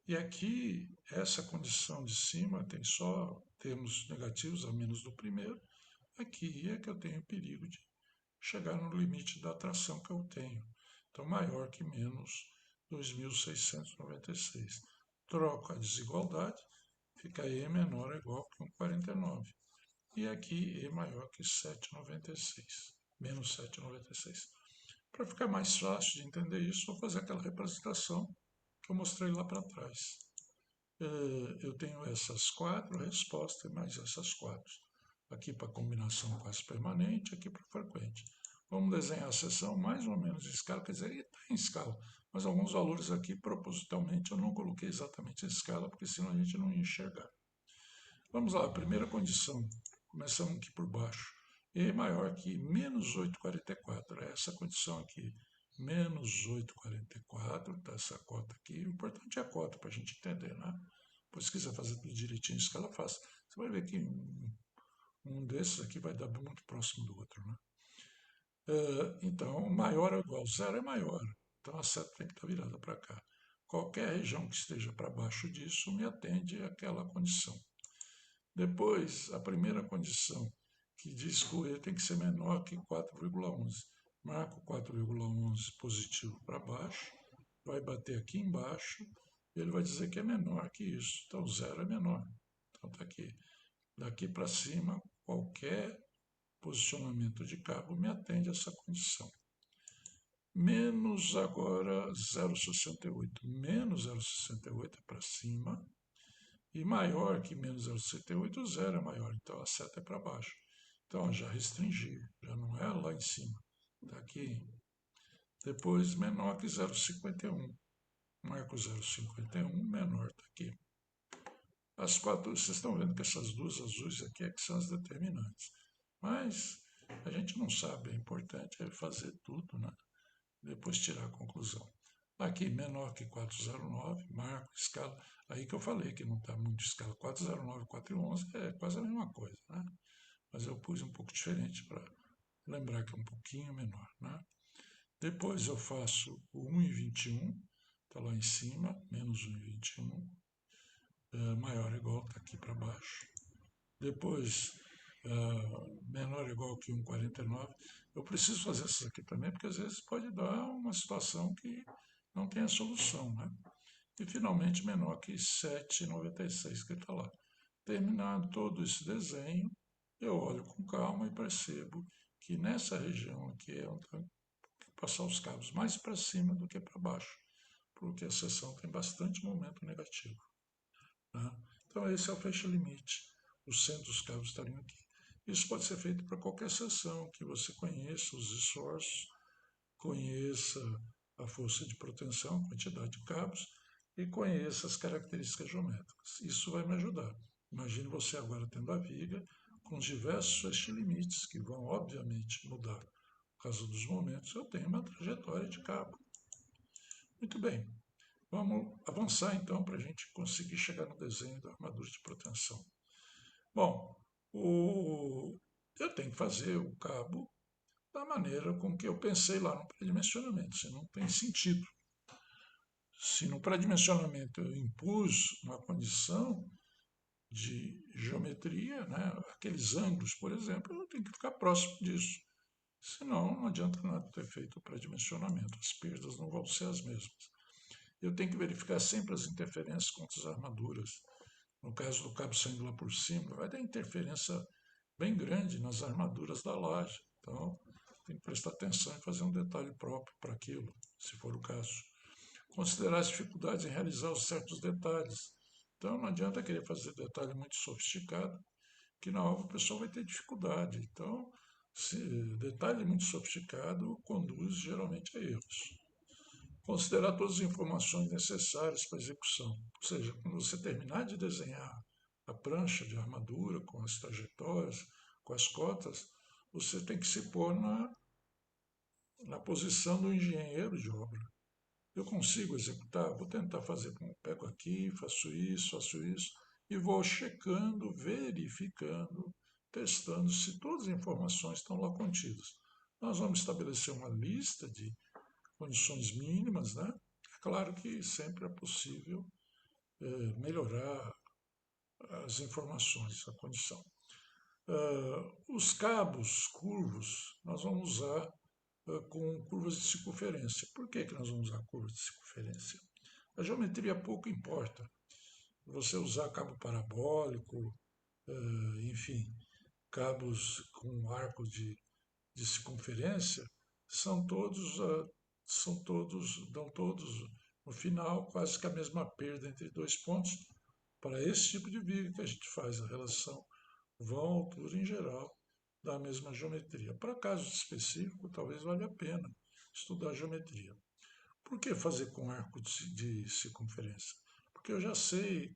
Speaker 1: E aqui, essa condição de cima tem só termos negativos a menos do primeiro. Aqui é que eu tenho perigo de chegar no limite da atração que eu tenho. Então, maior que menos 2.696. Troco a desigualdade, fica E menor ou igual que 1,49. E aqui E maior que 7,96. Menos 7,96. Para ficar mais fácil de entender isso, vou fazer aquela representação que eu mostrei lá para trás. Eu tenho essas quatro respostas e mais essas quatro. Aqui para combinação quase permanente, aqui para frequente. Vamos desenhar a seção mais ou menos em escala, quer dizer, está em escala, mas alguns valores aqui, propositalmente, eu não coloquei exatamente em escala, porque senão a gente não ia enxergar. Vamos lá, primeira condição, começamos aqui por baixo. E maior que menos 8,44, é essa condição aqui, menos 8,44, tá essa cota aqui. O importante é a cota para a gente entender, né? Depois, se quiser fazer tudo direitinho em escala, faça. Você vai ver que um desses aqui vai dar muito próximo do outro, né? Então, maior ou igual a zero é maior. Então, a seta tem que estar virada para cá. Qualquer região que esteja para baixo disso me atende àquela condição. Depois, a primeira condição, que diz que o E tem que ser menor que 4,11. Marco 4,11 positivo para baixo, vai bater aqui embaixo, e ele vai dizer que é menor que isso. Então, zero é menor. Então, está aqui. Daqui para cima, qualquer posicionamento de cabo me atende a essa condição. Menos agora 0,68. Menos 0,68 é para cima e maior que menos 0,68, o zero é maior, então a seta é para baixo. Então já restringi, já não é lá em cima, está aqui. Depois menor que 0,51, marco 0,51, menor está aqui. As quatro, vocês estão vendo que essas duas azuis aqui é que são as determinantes. Mas a gente não sabe, é importante fazer tudo, né? Depois tirar a conclusão. Aqui, menor que 409, marco, escala. Aí que eu falei que não está muito escala. 409 e 411 é quase a mesma coisa, né? Mas eu pus um pouco diferente para lembrar que é um pouquinho menor, né? Depois eu faço o 1,21, está lá em cima, menos 1,21, maior ou igual, está aqui para baixo. Depois, menor ou igual que 1,49. Eu preciso fazer isso aqui também, porque às vezes pode dar uma situação que não tem a solução, né? E finalmente menor que 7,96, que está lá. Terminado todo esse desenho, eu olho com calma e percebo que nessa região aqui é onde tem que passar os cabos mais para cima do que para baixo, porque a seção tem bastante momento negativo, né? Então esse é o fecha-limite. O centro dos cabos estariam aqui. Isso pode ser feito para qualquer seção que você conheça os esforços, conheça a força de proteção, a quantidade de cabos e conheça as características geométricas. Isso vai me ajudar. Imagine você agora tendo a viga com os diversos fecha-limites que vão, obviamente, mudar. Por causa dos momentos, eu tenho uma trajetória de cabo. Muito bem. Vamos avançar então para a gente conseguir chegar no desenho da armadura de proteção. Bom, eu tenho que fazer o cabo da maneira com que eu pensei lá no pré-dimensionamento, se não tem sentido. Se no pré-dimensionamento eu impus uma condição de geometria, né, aqueles ângulos, por exemplo, eu tenho que ficar próximo disso. Senão, não adianta nada ter feito o pré-dimensionamento, as perdas não vão ser as mesmas. Eu tenho que verificar sempre as interferências contra as armaduras. No caso do cabo saindo lá por cima, vai dar interferência bem grande nas armaduras da laje. Então, tem que prestar atenção e fazer um detalhe próprio para aquilo, se for o caso. Considerar as dificuldades em realizar os certos detalhes. Então, não adianta querer fazer detalhe muito sofisticado, que na hora o pessoal vai ter dificuldade. Então, detalhe muito sofisticado conduz geralmente a erros. Considerar todas as informações necessárias para a execução. Ou seja, quando você terminar de desenhar a prancha de armadura, com as trajetórias, com as cotas, você tem que se pôr na posição do engenheiro de obra. Eu consigo executar? Vou tentar fazer como pego aqui, faço isso, e vou checando, verificando, testando se todas as informações estão lá contidas. Nós vamos estabelecer uma lista de condições mínimas, né? É claro que sempre é possível melhorar as informações, a condição. Os cabos curvos nós vamos usar com curvas de circunferência. Por que nós vamos usar curvas de circunferência? A geometria pouco importa. Você usar cabo parabólico, enfim, cabos com arco de circunferência, dão todos, no final, quase que a mesma perda entre dois pontos. Para esse tipo de viga que a gente faz a relação vão-altura em geral da mesma geometria. Para casos específicos, talvez valha a pena estudar geometria. Por que fazer com arco de circunferência? Porque eu já sei,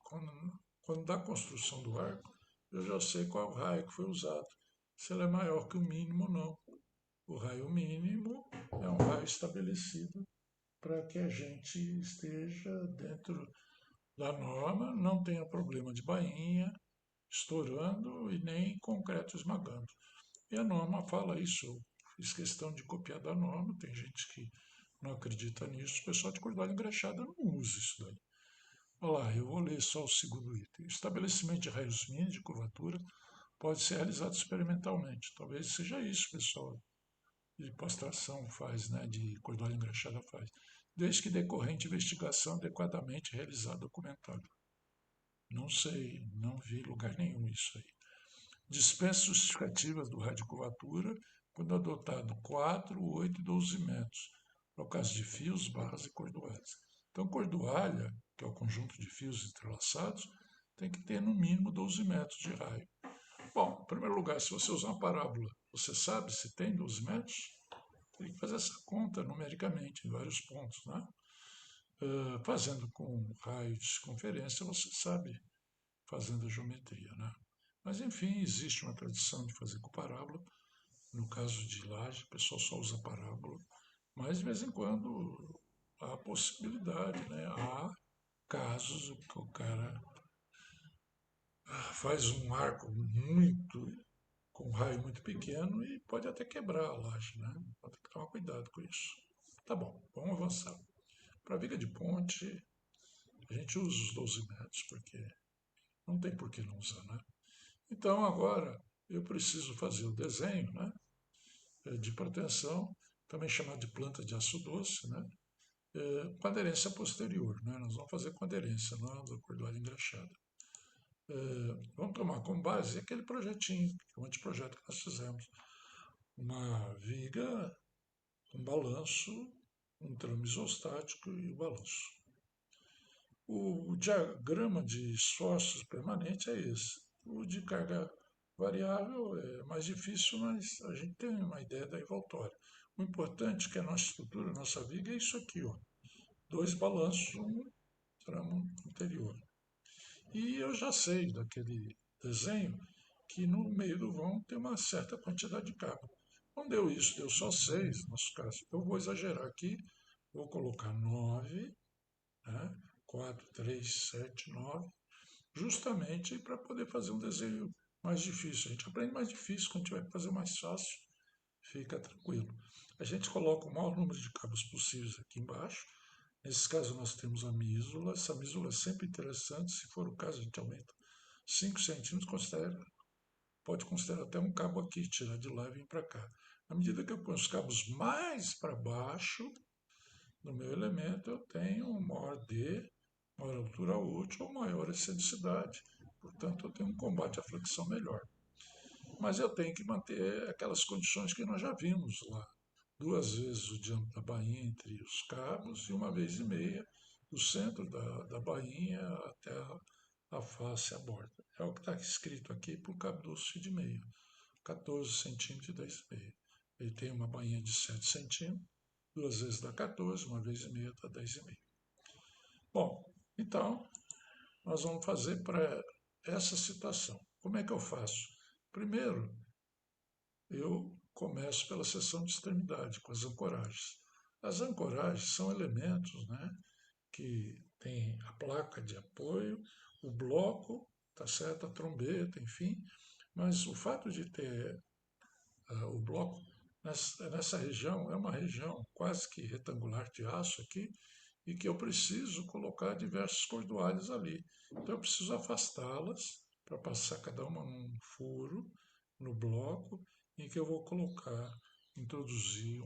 Speaker 1: quando da construção do arco, eu já sei qual raio que foi usado. Se ele é maior que o mínimo ou não. O raio mínimo é um raio estabelecido para que a gente esteja dentro da norma, não tenha problema de bainha estourando e nem concreto esmagando. E a norma fala isso. Eu fiz questão de copiar da norma, tem gente que não acredita nisso. O pessoal de cordalha engraxada não usa isso daí. Olha lá, eu vou ler só o segundo item. O estabelecimento de raios mínimos de curvatura pode ser realizado experimentalmente. Talvez seja isso, pessoal de pós-tração faz, né, de cordalha engraxada faz, desde que decorrente investigação adequadamente realizada documentada. Não sei, não vi lugar nenhum isso aí. Dispensa justificativas do raio de curvatura quando adotado 4, 8 e 12 metros, no caso de fios, barras e cordoalhas. Então, cordoalha, que é o conjunto de fios entrelaçados, tem que ter no mínimo 12 metros de raio. Bom, em primeiro lugar, se você usar uma parábola, você sabe se tem 12 metros? Tem que fazer essa conta numericamente em vários pontos, né? Fazendo com raio de circunferência, você sabe fazendo a geometria, né? Mas, enfim, existe uma tradição de fazer com parábola. No caso de laje, o pessoal só usa parábola. Mas, de vez em quando, há possibilidade, né? Há casos em que o cara faz um arco muito, com um raio muito pequeno e pode até quebrar a laje, né? Pode ter que tomar cuidado com isso. Tá bom, vamos avançar. Para viga de ponte, a gente usa os 12 metros, porque não tem por que não usar, né? Então, agora, eu preciso fazer o desenho, né? De proteção, também chamado de planta de aço doce, né? Com aderência posterior, né? Nós vamos fazer com aderência, não da cordoalha engraxada. Vamos tomar como base aquele projetinho, o anteprojeto que nós fizemos. Uma viga, um balanço, um tramo isostático e o balanço. O diagrama de esforços permanente é esse. O de carga variável é mais difícil, mas a gente tem uma ideia da envoltória. O importante é que a nossa estrutura, a nossa viga é isso aqui, ó. Dois balanços, um tramo interior. E eu já sei daquele desenho que no meio do vão tem uma certa quantidade de cabo. Não deu isso, deu só 6 no nosso caso. Eu vou exagerar aqui, vou colocar 9, né? 4, 3, 7, 9, justamente para poder fazer um desenho mais difícil. A gente aprende mais difícil, quando tiver que fazer mais fácil, fica tranquilo. A gente coloca o maior número de cabos possíveis aqui embaixo. Nesse caso, nós temos a mísula. Essa mísula é sempre interessante. Se for o caso, a gente aumenta 5 centímetros, pode considerar até um cabo aqui, tirar de lá e vir para cá. À medida que eu ponho os cabos mais para baixo no meu elemento, eu tenho um maior D, maior altura útil ou maior excentricidade. Portanto, eu tenho um combate à flexão melhor. Mas eu tenho que manter aquelas condições que nós já vimos lá. 2 vezes o diâmetro da bainha entre os cabos e 1,5 vezes do centro da bainha até a face, a borda. É o que está escrito aqui para o cabo doce de meio. 14 centímetros e 10,5. Ele tem uma bainha de 7 centímetros, 2 vezes dá 14, 1,5 vezes dá 10,5. Bom, então nós vamos fazer para essa situação. Como é que eu faço? Primeiro, eu começo pela seção de extremidade, com as ancoragens. As ancoragens são elementos, né, que tem a placa de apoio, o bloco, tá certo, a trombeta, enfim, mas o fato de ter o bloco nessa região é uma região quase que retangular de aço aqui e que eu preciso colocar diversos cordoalhos ali. Então eu preciso afastá-las para passar cada uma num furo no bloco em que eu vou colocar, introduzir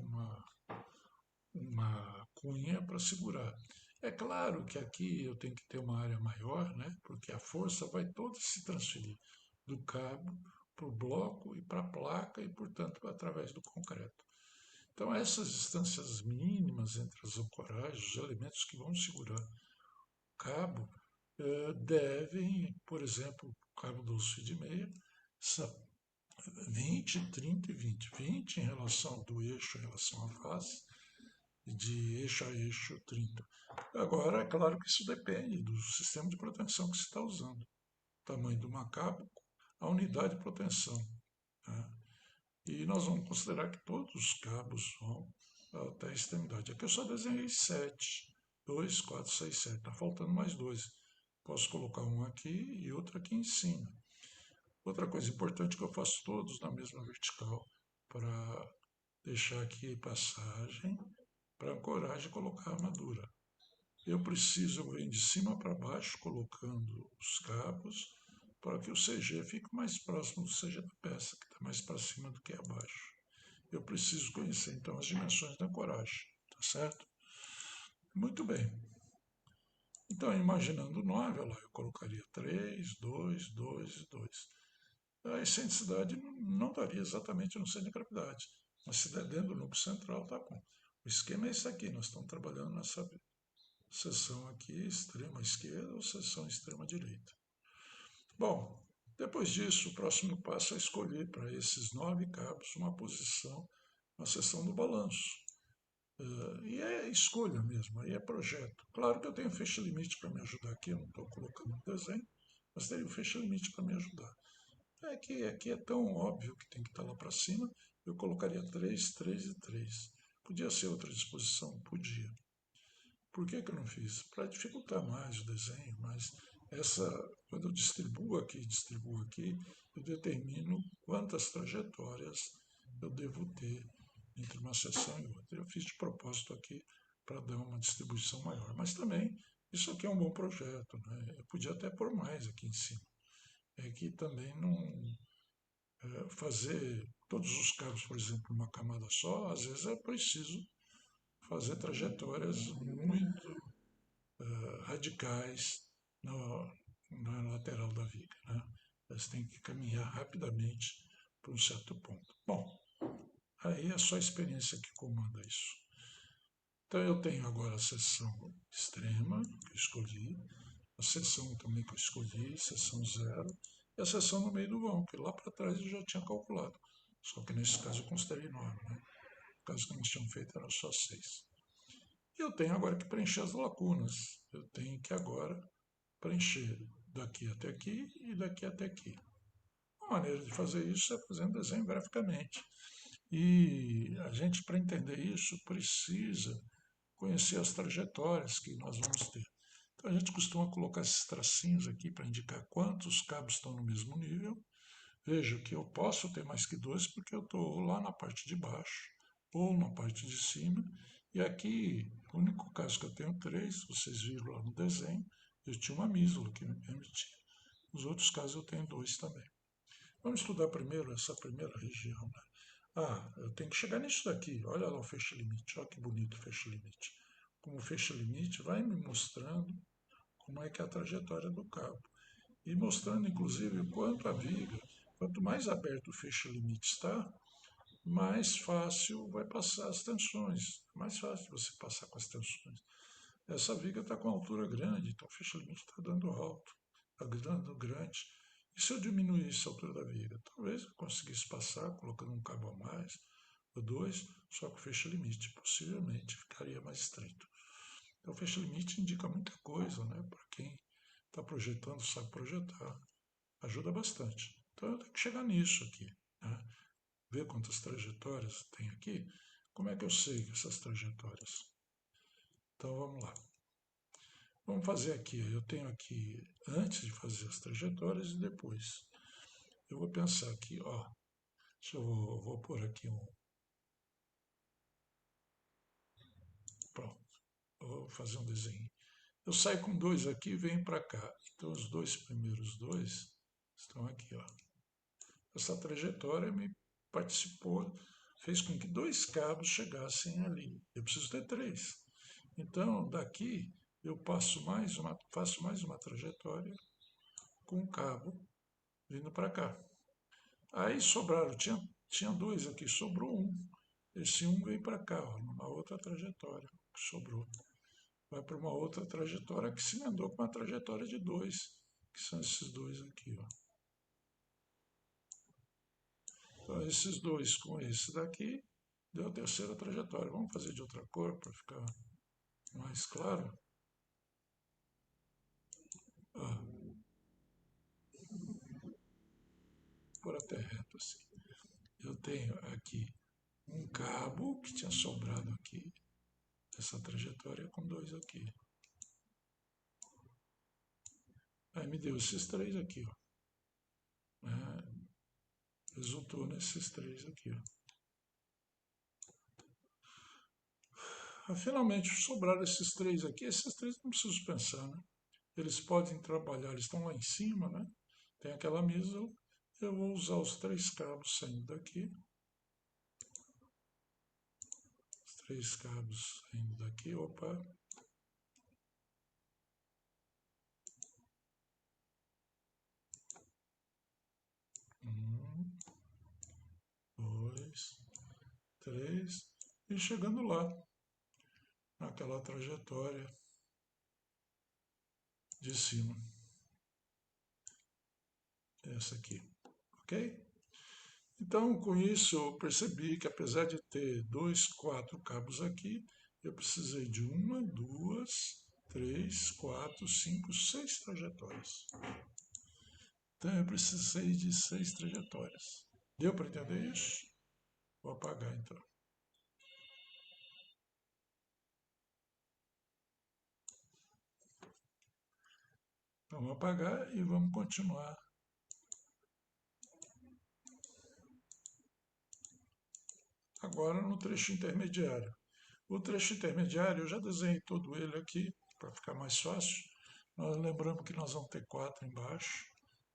Speaker 1: uma cunha para segurar. É claro que aqui eu tenho que ter uma área maior, né? Porque a força vai toda se transferir do cabo para o bloco e para a placa e, portanto, através do concreto. Então, essas distâncias mínimas entre as ancoragens, os elementos que vão segurar o cabo, devem, por exemplo, o cabo doce de meia, são 20, 30 e 20. 20 em relação do eixo em relação à face, e de eixo a eixo 30. Agora, é claro que isso depende do sistema de proteção que se está usando. O tamanho do macabo, a unidade de proteção. Né? E nós vamos considerar que todos os cabos vão até a extremidade. Aqui eu só desenhei 7. 2, 4, 6, 7. Está faltando mais 2. Posso colocar um aqui e outro aqui em cima. Outra coisa importante é que eu faço todos na mesma vertical para deixar aqui passagem para ancoragem e colocar a armadura. Eu preciso vir de cima para baixo colocando os cabos para que o CG fique mais próximo do CG da peça, que está mais para cima do que abaixo. Eu preciso conhecer então as dimensões da ancoragem, tá certo? Muito bem. Então, imaginando 9, olha lá, eu colocaria 3, 2, 2 e 2. A excentricidade não daria exatamente no centro de gravidade, mas se der dentro do núcleo central, tá bom. O esquema é esse aqui, nós estamos trabalhando nessa seção aqui, extrema esquerda ou seção extrema direita. Bom, depois disso, o próximo passo é escolher para esses 9 cabos uma posição na seção do balanço. E é escolha mesmo, aí é projeto. Claro que eu tenho fecha-limite para me ajudar aqui, eu não estou colocando no desenho, mas teria o fecha-limite para me ajudar. É que aqui é tão óbvio que tem que estar lá para cima, eu colocaria 3, 3 e 3. Podia ser outra disposição? Podia. Por que, que eu não fiz? Para dificultar mais o desenho, mas quando eu distribuo aqui, eu determino quantas trajetórias eu devo ter entre uma seção e outra. Eu fiz de propósito aqui para dar uma distribuição maior. Mas também, isso aqui é um bom projeto, né? Eu podia até pôr mais aqui em cima. É que também não fazer todos os cabos, por exemplo, numa camada só, às vezes é preciso fazer trajetórias muito radicais no, na lateral da viga. Né? Elas têm que caminhar rapidamente para um certo ponto. Bom, aí é só a experiência que comanda isso. Então eu tenho agora a seção extrema, que eu escolhi, a seção também que eu escolhi, seção zero, e a seção no meio do vão, que lá para trás eu já tinha calculado. Só que nesse caso eu considerei 9, né? No caso que nós tínhamos feito era só 6. E eu tenho agora que preencher as lacunas. Eu tenho que agora preencher daqui até aqui e daqui até aqui. A maneira de fazer isso é fazendo desenho graficamente. E a gente, para entender isso, precisa conhecer as trajetórias que nós vamos ter. Então a gente costuma colocar esses tracinhos aqui para indicar quantos cabos estão no mesmo nível. Veja que eu posso ter mais que dois porque eu estou lá na parte de baixo ou na parte de cima. E aqui, o único caso que eu tenho três, vocês viram lá no desenho, eu tinha uma mísula que me permitia. Nos outros casos eu tenho dois também. Vamos estudar primeiro essa primeira região. Né? Ah, eu tenho que chegar nisso daqui. Olha lá o fecha-limite. Olha que bonito o fecha-limite. Como o fecha-limite vai me mostrando como é que é a trajetória do cabo. E mostrando, inclusive, o quanto a viga, quanto mais aberto o fecha-limite está, mais fácil vai passar as tensões. Mais fácil você passar com as tensões. Essa viga está com altura grande, então o fecha-limite está dando alto, está dando grande. E se eu diminuísse a altura da viga? Talvez eu conseguisse passar colocando um cabo a mais, ou dois, só que o fecha-limite possivelmente ficaria mais estreito. Então o fecha-limite indica muita coisa, né? Para quem está projetando, sabe projetar. Ajuda bastante. Então eu tenho que chegar nisso aqui. Né? Ver quantas trajetórias tem aqui. Como é que eu sei essas trajetórias? Então vamos lá. Vamos fazer aqui. Eu tenho aqui antes de fazer as trajetórias e depois. Eu vou pensar aqui, ó. Vou pôr aqui um. Pronto. Eu vou fazer um desenho. Eu saio com dois aqui e venho para cá. Então os dois primeiros dois estão aqui, ó. Essa trajetória me participou, fez com que dois cabos chegassem ali. Eu preciso ter três. Então, daqui eu faço mais uma trajetória com o cabo vindo para cá. Aí sobraram, tinha dois aqui, sobrou um. Esse um veio para cá, ó, numa outra trajetória que sobrou. Vai para uma outra trajetória que se emendou com uma trajetória de dois, que são esses dois aqui. Ó. Então, esses dois com esse daqui, deu a terceira trajetória. Vamos fazer de outra cor para ficar mais claro. Ah, por até reto assim. Eu tenho aqui um cabo que tinha sobrado aqui, essa trajetória com dois aqui. Aí me deu esses três aqui, ó. Resultou nesses três aqui, ó. Finalmente sobraram esses três aqui. Esses três não preciso pensar, né? Eles podem trabalhar, eles estão lá em cima, né? Tem aquela mesa. Eu vou usar os três cabos saindo daqui. Os três cabos saindo daqui. Opa. Um, dois, três. E chegando lá, naquela trajetória de cima. essa aqui, ok? Então, com isso, eu percebi que apesar de ter dois, quatro cabos aqui, eu precisei de uma, duas, três, quatro, cinco, seis trajetórias. Então, eu precisei de seis trajetórias. Deu para entender isso? Vou apagar então. Então, vamos apagar e vamos continuar agora no trecho intermediário. O trecho intermediário, eu já desenhei todo ele aqui, para ficar mais fácil. Nós lembramos que nós vamos ter quatro embaixo,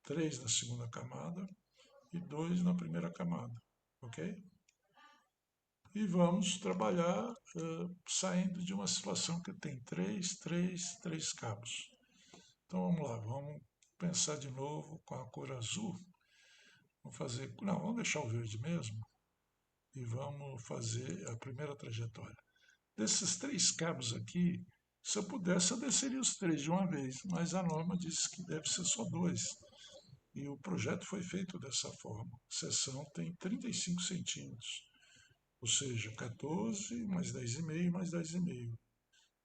Speaker 1: três na segunda camada e dois na primeira camada, ok? E vamos trabalhar saindo de uma situação que tem três cabos. Então vamos lá, vamos pensar de novo com a cor azul. Vamos fazer, não, vamos deixar o verde mesmo e vamos fazer a primeira trajetória. Desses três cabos aqui, se eu pudesse, eu desceria os três de uma vez, mas a norma diz que deve ser só dois. E o projeto foi feito dessa forma. A seção tem 35 centímetros, ou seja, 14 mais 10,5 mais 10,5,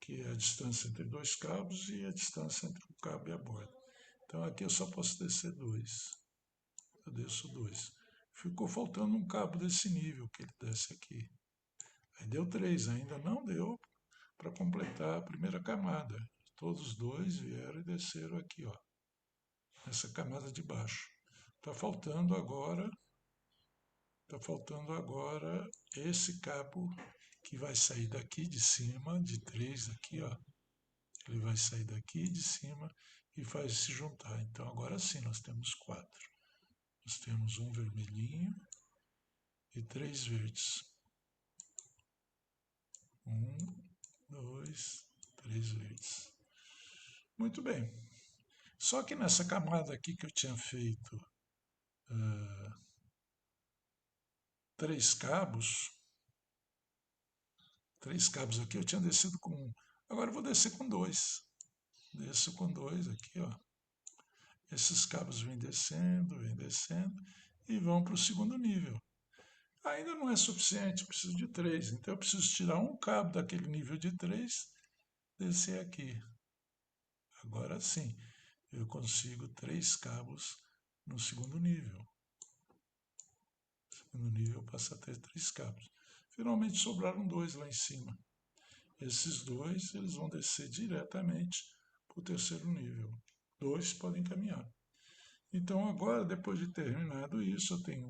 Speaker 1: que é a distância entre dois cabos e a distância entre o cabo e a borda. Então aqui eu só posso descer dois. Eu desço dois. Ficou faltando um cabo desse nível que ele desce aqui. Aí deu três, ainda não deu para completar a primeira camada. Todos os dois vieram e desceram aqui, ó, nessa camada de baixo. Está faltando agora esse cabo que vai sair daqui de cima, de três aqui, ó. Ele vai sair daqui de cima e vai se juntar. Então agora sim nós temos quatro. Nós temos um vermelhinho e três verdes. Um, dois, três verdes. Muito bem. Só que nessa camada aqui que eu tinha feito três cabos, três cabos aqui, eu tinha descido com um. Agora eu vou descer com dois. Desço com dois aqui, ó. Esses cabos vêm descendo e vão para o segundo nível. Ainda não é suficiente, preciso de três. Então eu preciso tirar um cabo daquele nível de três, descer aqui. Agora sim, eu consigo três cabos no segundo nível. No segundo nível passa a ter três cabos. Finalmente sobraram dois lá em cima. Esses dois eles vão descer diretamente para o terceiro nível. Dois podem caminhar. Então agora, depois de terminado isso, eu tenho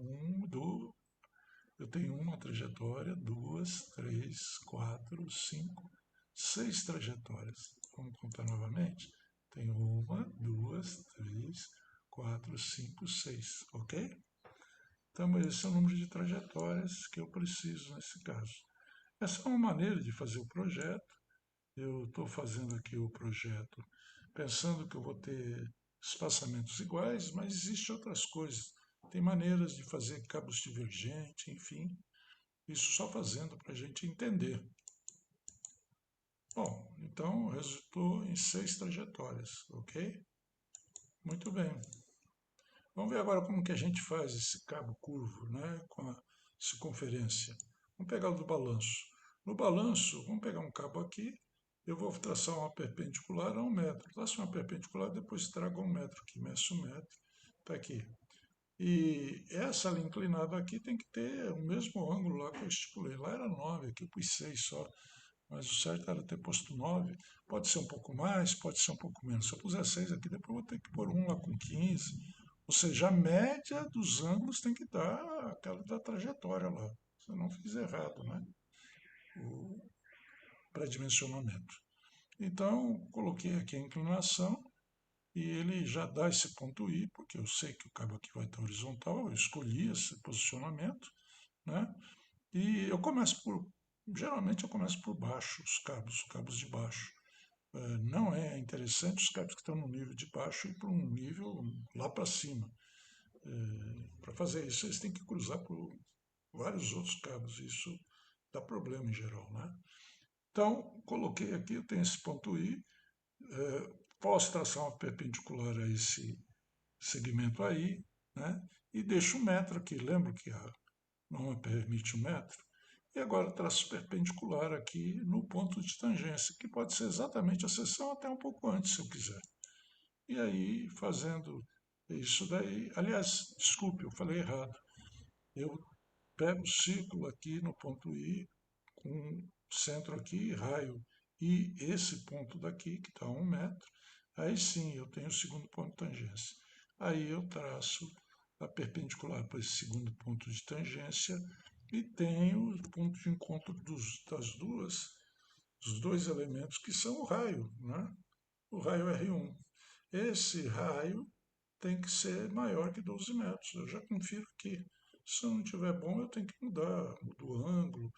Speaker 1: uma trajetória, duas, três, quatro, cinco, seis trajetórias. Vamos contar novamente? Tenho uma, duas, três, quatro, cinco, seis, ok? Então esse é o número de trajetórias que eu preciso nesse caso. Essa é uma maneira de fazer o projeto. Eu estou fazendo aqui o projeto pensando que eu vou ter espaçamentos iguais, mas existem outras coisas. Tem maneiras de fazer cabos divergentes, enfim. Isso só fazendo para a gente entender. Bom, então resultou em seis trajetórias, ok? Muito bem. Vamos ver agora como que a gente faz esse cabo curvo, né, com a circunferência. Vamos pegar o do balanço. No balanço, vamos pegar um cabo aqui, eu vou traçar uma perpendicular a 1 metro. Traço uma perpendicular, depois trago 1 metro aqui, meço 1 metro, está aqui. E essa linha inclinada aqui tem que ter o mesmo ângulo lá que eu estipulei. Lá era 9, aqui eu pus 6 só, mas o certo era ter posto 9. Pode ser um pouco mais, pode ser um pouco menos. Se eu puser 6 aqui, depois eu vou ter que pôr um lá com 15. Ou seja, a média dos ângulos tem que dar aquela da trajetória lá. Se eu não fiz errado, né? O pré-dimensionamento. Então, coloquei aqui a inclinação e ele já dá esse ponto I, porque eu sei que o cabo aqui vai estar horizontal, eu escolhi esse posicionamento, né? E eu começo geralmente eu começo por baixo, os cabos de baixo. Não é interessante os cabos que estão no nível de baixo ir para um nível lá para cima. Para fazer isso, eles têm que cruzar por vários outros cabos, isso dá problema em geral, né? Então, coloquei aqui, eu tenho esse ponto I, posso traçar uma perpendicular a esse segmento aí, né? E deixo um metro aqui. Lembro que a norma permite 1 metro. E agora traço perpendicular aqui no ponto de tangência, que pode ser exatamente a seção até um pouco antes, se eu quiser. E aí, fazendo isso daí, aliás, desculpe, eu falei errado. Eu pego o círculo aqui no ponto I, com centro aqui, raio, e esse ponto daqui, que está a 1 metro, aí sim eu tenho o segundo ponto de tangência. Aí eu traço a perpendicular para esse segundo ponto de tangência e tenho o ponto de encontro dos dois elementos que são o raio, né? O raio R1. Esse raio tem que ser maior que 12 metros. Eu já confiro aqui. Se não tiver bom, eu tenho que mudar. Mudo o ângulo,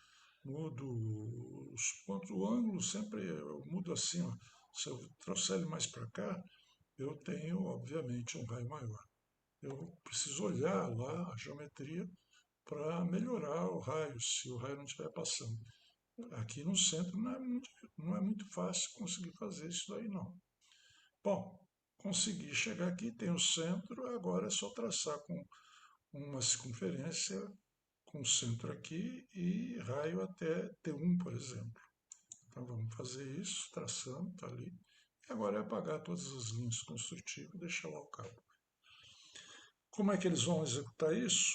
Speaker 1: mudo os pontos. O ângulo sempre eu mudo assim. Ó. Se eu trouxer ele mais para cá, eu tenho, obviamente, um raio maior. Eu preciso olhar lá a geometria para melhorar o raio, se o raio não estiver passando. Aqui no centro não é muito fácil conseguir fazer isso daí, não. Bom, consegui chegar aqui, tem o centro, agora é só traçar com uma circunferência com centro aqui e raio até T1, por exemplo. Então vamos fazer isso, traçando, está ali. E agora é apagar todas as linhas construtivas e deixar lá o cabo. Como é que eles vão executar isso?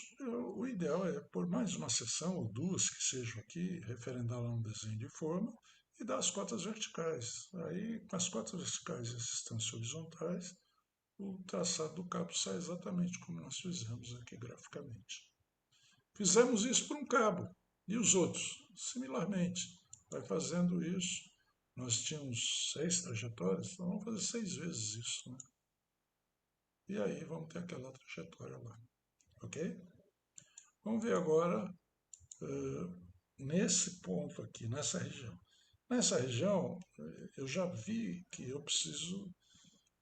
Speaker 1: O ideal é pôr mais uma seção, ou duas que sejam aqui, referendar lá um desenho de forma e dar as cotas verticais. Aí, com as cotas verticais e as distâncias horizontais, o traçado do cabo sai exatamente como nós fizemos aqui graficamente. Fizemos isso para um cabo. E os outros? Similarmente, vai fazendo isso. Nós tínhamos 6 trajetórias, então vamos fazer 6 vezes isso. Né? E aí vamos ter aquela trajetória lá. Ok? Vamos ver agora nesse ponto aqui, nessa região. Nessa região, eu já vi que eu preciso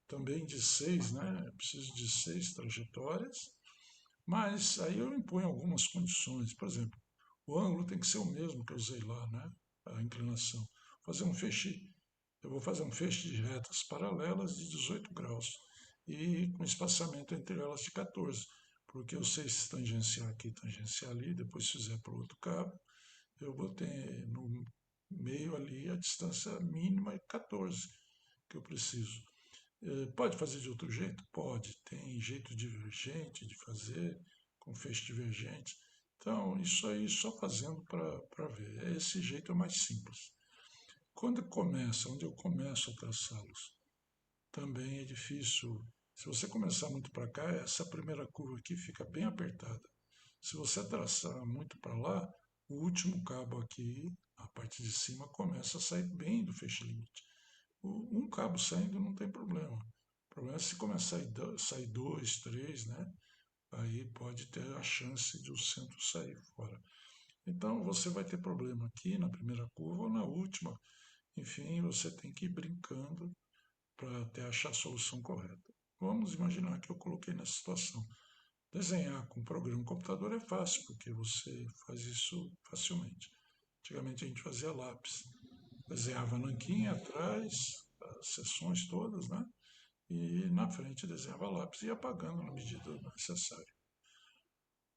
Speaker 1: também de 6, né? Eu preciso de 6 trajetórias. Mas aí eu imponho algumas condições. Por exemplo, o ângulo tem que ser o mesmo que eu usei lá, né? A inclinação. Fazer um feixe, eu vou fazer um feixe de retas paralelas de 18 graus e com espaçamento entre elas de 14, porque eu sei se tangenciar aqui, tangenciar ali, depois fizer para o outro cabo, eu vou ter no meio ali a distância mínima é 14 que eu preciso. Pode fazer de outro jeito? Pode. Tem jeito divergente de fazer, com feixe divergente. Então, isso aí só fazendo para ver. Esse jeito é mais simples. Quando começa, onde eu começo a traçá-los, também é difícil. Se você começar muito para cá, essa primeira curva aqui fica bem apertada. Se você traçar muito para lá, o último cabo aqui, a parte de cima, começa a sair bem do feixe limite. Um cabo saindo não tem problema. O problema é se começar a sair dois, três, né? Aí pode ter a chance de o centro sair fora. Então você vai ter problema aqui na primeira curva ou na última. Enfim, você tem que ir brincando para até achar a solução correta. Vamos imaginar que eu coloquei nessa situação. Desenhar com programa de computador é fácil, porque você faz isso facilmente. Antigamente a gente fazia lápis. Desenhava nanquim atrás, as seções todas, né? E na frente desenhava lápis e ia apagando na medida necessária.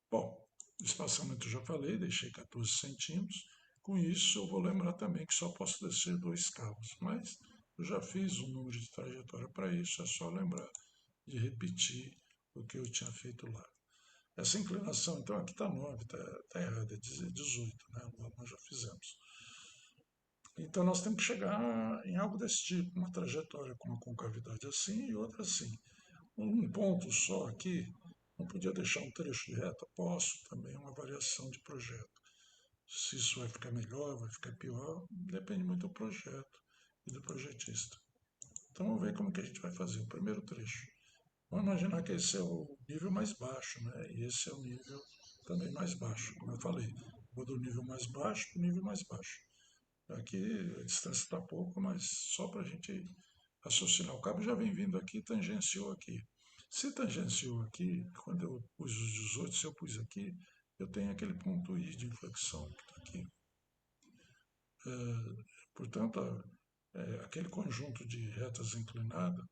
Speaker 1: Bom, o espaçamento eu já falei, deixei 14 centímetros. Com isso, eu vou lembrar também que só posso descer 2 cabos, mas eu já fiz um número de trajetória para isso, é só lembrar de repetir o que eu tinha feito lá. Essa inclinação, então, aqui está 9, está errada, é 18, né? Nós já fizemos. Então, nós temos que chegar em algo desse tipo, uma trajetória com uma concavidade assim e outra assim. Um ponto só aqui, não podia deixar um trecho de reta? Posso, também uma variação de projeto. Se isso vai ficar melhor, vai ficar pior, depende muito do projeto e do projetista. Então vamos ver como que a gente vai fazer o primeiro trecho. Vamos imaginar que esse é o nível mais baixo, né? E esse é o nível também mais baixo, como eu falei. Vou do nível mais baixo para o nível mais baixo. Aqui a distância está pouco, mas só para a gente raciocinar. O cabo já vem vindo aqui, tangenciou aqui. Se tangenciou aqui, quando eu pus os 18, se eu pus aqui, eu tenho aquele ponto I de inflexão que está aqui. Portanto, aquele conjunto de retas inclinadas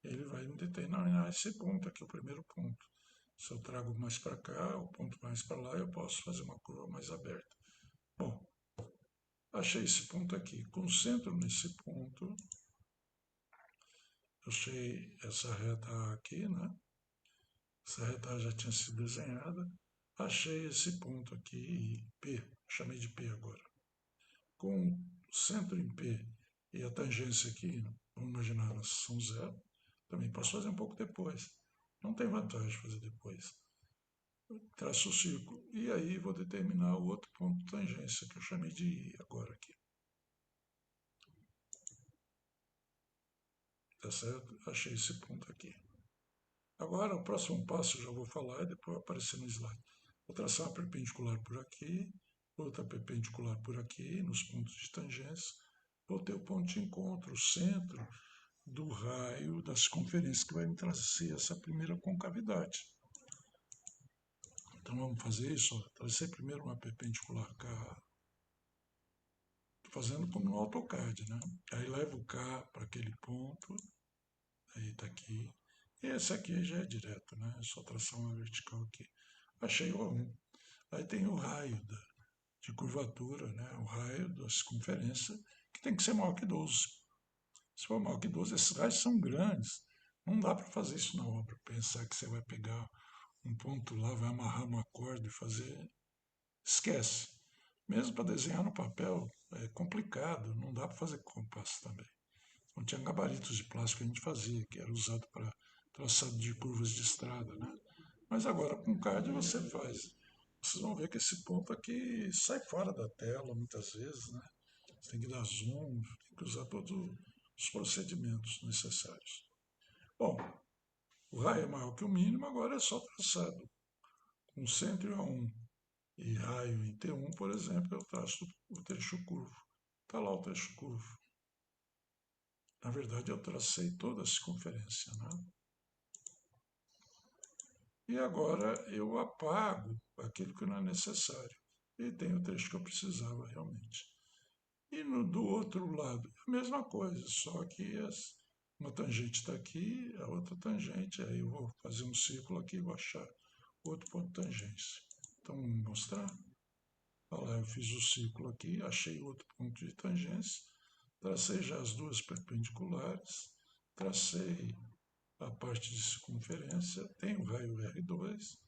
Speaker 1: ele vai me determinar esse ponto aqui, o primeiro ponto. Se eu trago mais para cá, o ponto mais para lá, eu posso fazer uma curva mais aberta. Bom, achei esse ponto aqui. Concentro nesse ponto. Achei essa reta A aqui, né? Essa reta A já tinha sido desenhada. Achei esse ponto aqui, P, chamei de P agora. Com o centro em P e a tangência aqui, vamos imaginar, elas são zero. Também posso fazer um pouco depois. Não tem vantagem fazer depois. Traço o círculo. E aí vou determinar o outro ponto de tangência, que eu chamei de I agora aqui. Tá certo? Achei esse ponto aqui. Agora, o próximo passo eu já vou falar e depois vai aparecer no slide. Vou traçar uma perpendicular por aqui, outra perpendicular por aqui, nos pontos de tangência. Vou ter o ponto de encontro, o centro do raio da circunferência que vai me trazer essa primeira concavidade. Então vamos fazer isso. Trazer primeiro uma perpendicular K, fazendo como no AutoCAD, né? Aí levo o K para aquele ponto, aí está aqui. E esse aqui já é direto, né? É só traçar uma vertical aqui. Achei o A1. Aí tem o raio de curvatura, né? O raio da circunferência, que tem que ser maior que 12. Se for maior que 12, esses raios são grandes. Não dá para fazer isso na obra. Pensar que você vai pegar um ponto lá, vai amarrar uma corda e fazer. Esquece. Mesmo para desenhar no papel é complicado, não dá para fazer com compasso também. Não tinha gabaritos de plástico que a gente fazia, que era usado para traçado de curvas de estrada, né? Mas agora com CAD você faz. Vocês vão ver que esse ponto aqui sai fora da tela muitas vezes, né? Você tem que dar zoom, tem que usar todos os procedimentos necessários. Bom, o raio é maior que o mínimo, agora é só traçado. Com centro em A1 e raio em T1, por exemplo, eu traço o trecho curvo. Está lá o trecho curvo. Na verdade, eu tracei toda a circunferência, né? E agora eu apago aquilo que não é necessário. E tem o trecho que eu precisava realmente. E do outro lado, a mesma coisa, só que uma tangente está aqui, a outra tangente, aí eu vou fazer um círculo aqui e vou achar outro ponto de tangência. Então, vamos mostrar. Olha lá, eu fiz o círculo aqui, achei outro ponto de tangência, tracei já as duas perpendiculares, tracei a parte de circunferência, tem o raio R2,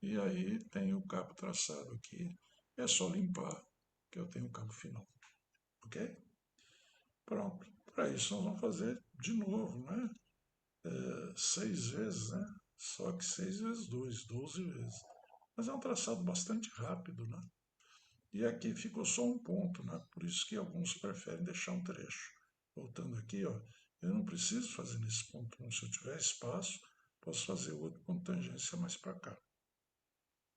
Speaker 1: e aí tem o cabo traçado aqui. É só limpar que eu tenho o cabo final. Ok? Pronto. Para isso nós vamos fazer de novo, né? 6 vezes, né? Só que 6 vezes 2, 12 vezes. Mas é um traçado bastante rápido, né? E aqui ficou só um ponto, né? Por isso que alguns preferem deixar um trecho. Voltando aqui, ó, eu não preciso fazer nesse ponto 1. Se eu tiver espaço, posso fazer o outro ponto de tangência mais para cá.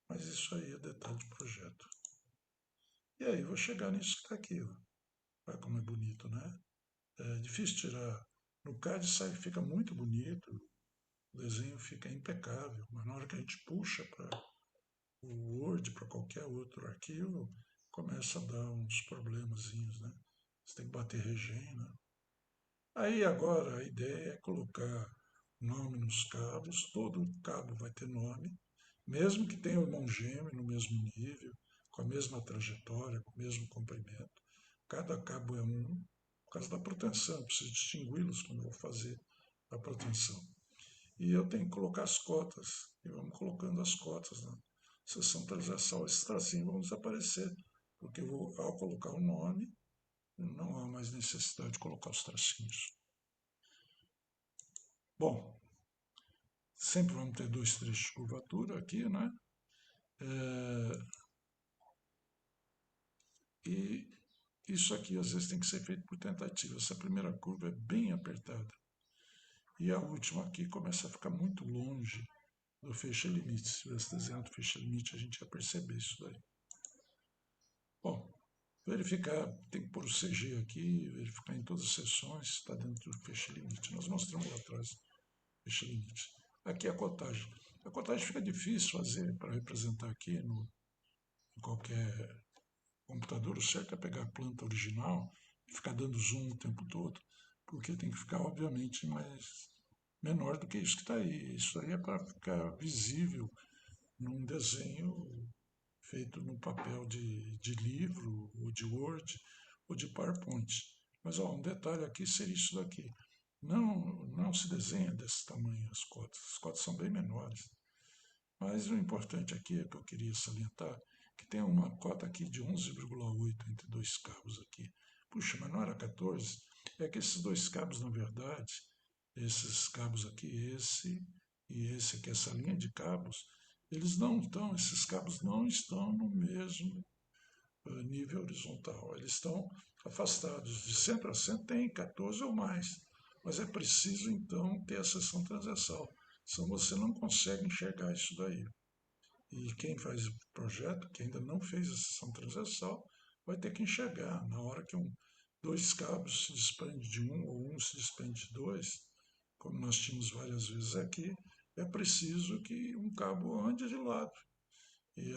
Speaker 1: Mas isso aí é detalhe de projeto. E aí vou chegar nisso que está aqui, ó. Olha como é bonito, né? É difícil tirar. No CAD sai, fica muito bonito, o desenho fica impecável, mas na hora que a gente puxa para o Word, para qualquer outro arquivo, começa a dar uns problemazinhos, né? Você tem que bater regena. Aí agora a ideia é colocar nome nos cabos, todo cabo vai ter nome, mesmo que tenha o irmão gêmeo no mesmo nível, com a mesma trajetória, com o mesmo comprimento. Cada cabo é um, por causa da proteção, preciso distingui-los quando vou fazer a proteção. E eu tenho que colocar as cotas, e vamos colocando as cotas na seção transversal. Esses tracinhos vão desaparecer, porque ao colocar o nome, não há mais necessidade de colocar os tracinhos. Bom, sempre vamos ter dois trechos de curvatura aqui, né? E isso aqui às vezes tem que ser feito por tentativa. Essa primeira curva é bem apertada. E a última aqui começa a ficar muito longe do fecha-limite. Se tivesse desenhado o fecha-limite, a gente ia perceber isso daí. Bom, verificar, tem que pôr o CG aqui, verificar em todas as seções se está dentro do fecha-limite. Nós mostramos lá atrás o fecha-limite. Aqui é a cotagem. A cotagem fica difícil fazer para representar aqui em qualquer computador. O certo é pegar a planta original e ficar dando zoom o tempo todo, porque tem que ficar, obviamente, mais menor do que isso que está aí. Isso aí é para ficar visível num desenho feito no papel de livro, ou de Word, ou de PowerPoint. Mas ó, um detalhe aqui seria isso daqui. Não se desenha desse tamanho as cotas são bem menores. Mas o importante aqui é que eu queria salientar que tem uma cota aqui de 11,8 entre dois cabos aqui. Puxa, mas não era 14? É que esses dois cabos, na verdade, esses cabos aqui, esse e esse aqui, essa linha de cabos, eles não estão, esses cabos não estão no mesmo nível horizontal. Eles estão afastados. De centro a centro tem 14 ou mais. Mas é preciso, então, ter a seção transversal. Senão você não consegue enxergar isso daí. E quem faz o projeto, que ainda não fez a seção transversal, vai ter que enxergar. Na hora que dois cabos se desprendem de um ou um se desprende de dois, como nós tínhamos várias vezes aqui, é preciso que um cabo ande de lado. E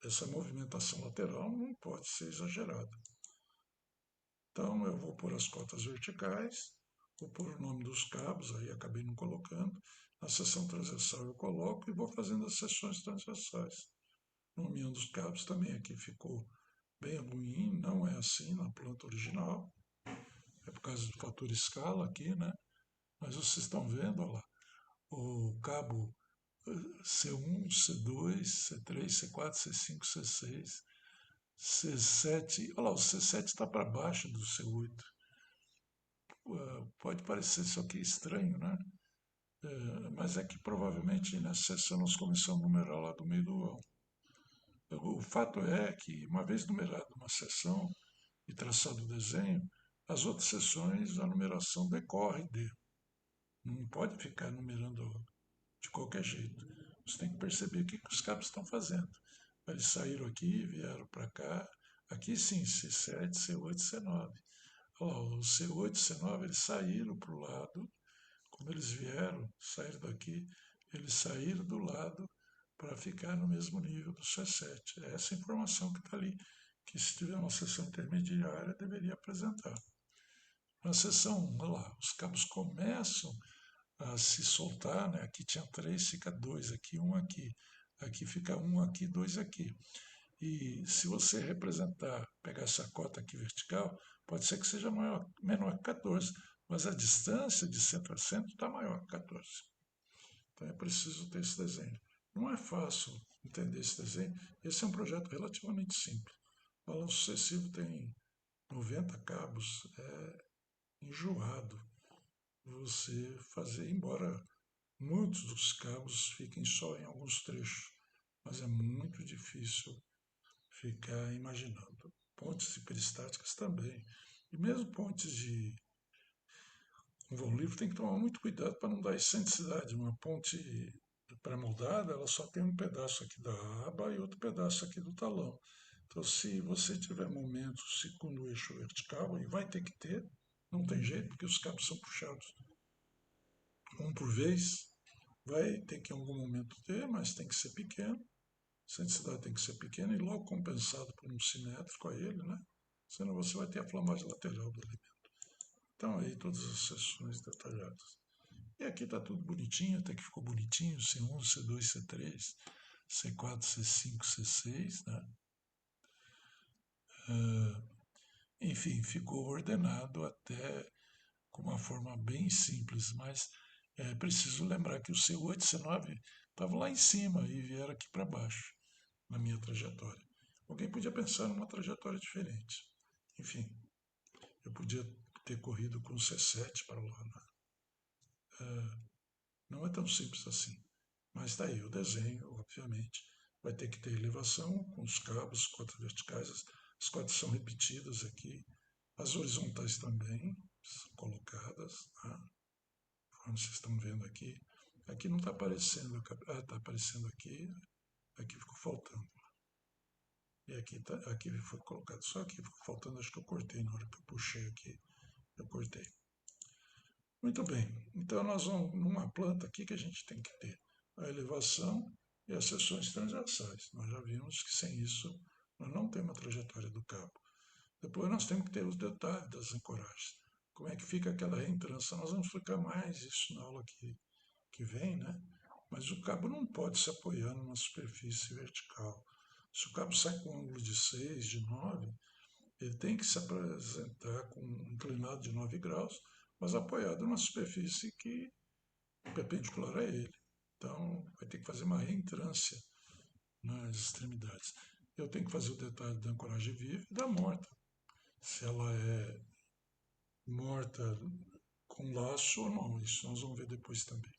Speaker 1: essa movimentação lateral não pode ser exagerada. Então eu vou pôr as cotas verticais, vou pôr o nome dos cabos, aí acabei não colocando. Na seção transversal eu coloco e vou fazendo as seções transversais. Nomeando os cabos também aqui ficou bem ruim, não é assim na planta original. É por causa do fator escala aqui, né? Mas vocês estão vendo, olha lá, o cabo C1, C2, C3, C4, C5, C6, C7. Olha lá, o C7 está para baixo do C8. Pode parecer isso aqui estranho, né? Mas é que provavelmente nessa sessão nós começamos a numerar lá do meio do ano. O fato é que, uma vez numerada uma sessão e traçado o desenho, as outras sessões a numeração decorre de. Não pode ficar numerando de qualquer jeito. Você tem que perceber o que os cabos estão fazendo. Eles saíram aqui, vieram para cá. Aqui sim, C7, C8, C9. Olha lá, o C8 e C9 eles saíram para o lado. Como eles vieram, saíram daqui, eles saíram do lado para ficar no mesmo nível do C7. É essa informação que está ali, que se tiver uma seção intermediária deveria apresentar. Na seção 1, olha lá, os cabos começam a se soltar, né? Aqui tinha 3, fica 2 aqui, um aqui. Aqui fica um aqui, 2 aqui. E se você representar, pegar essa cota aqui vertical, pode ser que seja menor que 14, mas a distância de centro a centro está maior que 14. Então é preciso ter esse desenho. Não é fácil entender esse desenho. Esse é um projeto relativamente simples. O balanço sucessivo tem 90 cabos, é enjoado você fazer, embora muitos dos cabos fiquem só em alguns trechos, mas é muito difícil ficar imaginando. Pontes hiperestáticas também. E mesmo pontes de um vão livre tem que tomar muito cuidado para não dar excentricidade. Uma ponte pré-moldada, ela só tem um pedaço aqui da aba e outro pedaço aqui do talão. Então, se você tiver momentos segundo o eixo vertical, e vai ter que ter, não tem jeito, porque os cabos são puxados um por vez, vai ter que em algum momento ter, mas tem que ser pequeno. A excentricidade tem que ser pequena e logo compensado por um simétrico a ele, né? Senão você vai ter a flamagem lateral do elemento. Então, aí todas as seções detalhadas. E aqui está tudo bonitinho, até que ficou bonitinho, C1, C2, C3, C4, C5, C6, né? Enfim, ficou ordenado até com uma forma bem simples, mas é preciso lembrar que o C8 e C9 estavam lá em cima e vieram aqui para baixo, na minha trajetória. Alguém podia pensar numa trajetória diferente. Enfim, eu podia ter corrido com o C7 para lá, né? Não é tão simples assim. Mas está aí o desenho, obviamente. Vai ter que ter elevação com os cabos, cotas verticais. As cotas são repetidas aqui. As horizontais também são colocadas, né? Como vocês estão vendo aqui. Aqui não está aparecendo. Ah, está aparecendo aqui. Aqui ficou faltando. E aqui foi colocado. Só aqui ficou faltando. Acho que eu cortei na hora que eu puxei aqui. Eu cortei. Muito bem, então nós vamos numa planta aqui que a gente tem que ter a elevação e as seções transversais. Nós já vimos que sem isso nós não temos a trajetória do cabo. Depois nós temos que ter os detalhes das ancoragens. como é que fica aquela reentrância. Nós vamos explicar mais isso na aula que vem, né? Mas o cabo não pode se apoiar numa superfície vertical. Se o cabo sai com um ângulo de 6, de 9, ele tem que se apresentar com um inclinado de 9 graus, mas apoiado numa superfície que é perpendicular a ele. Então, vai ter que fazer uma reentrância nas extremidades. Eu tenho que fazer o detalhe da ancoragem viva e da morta. Se ela é morta com laço ou não, isso nós vamos ver depois também.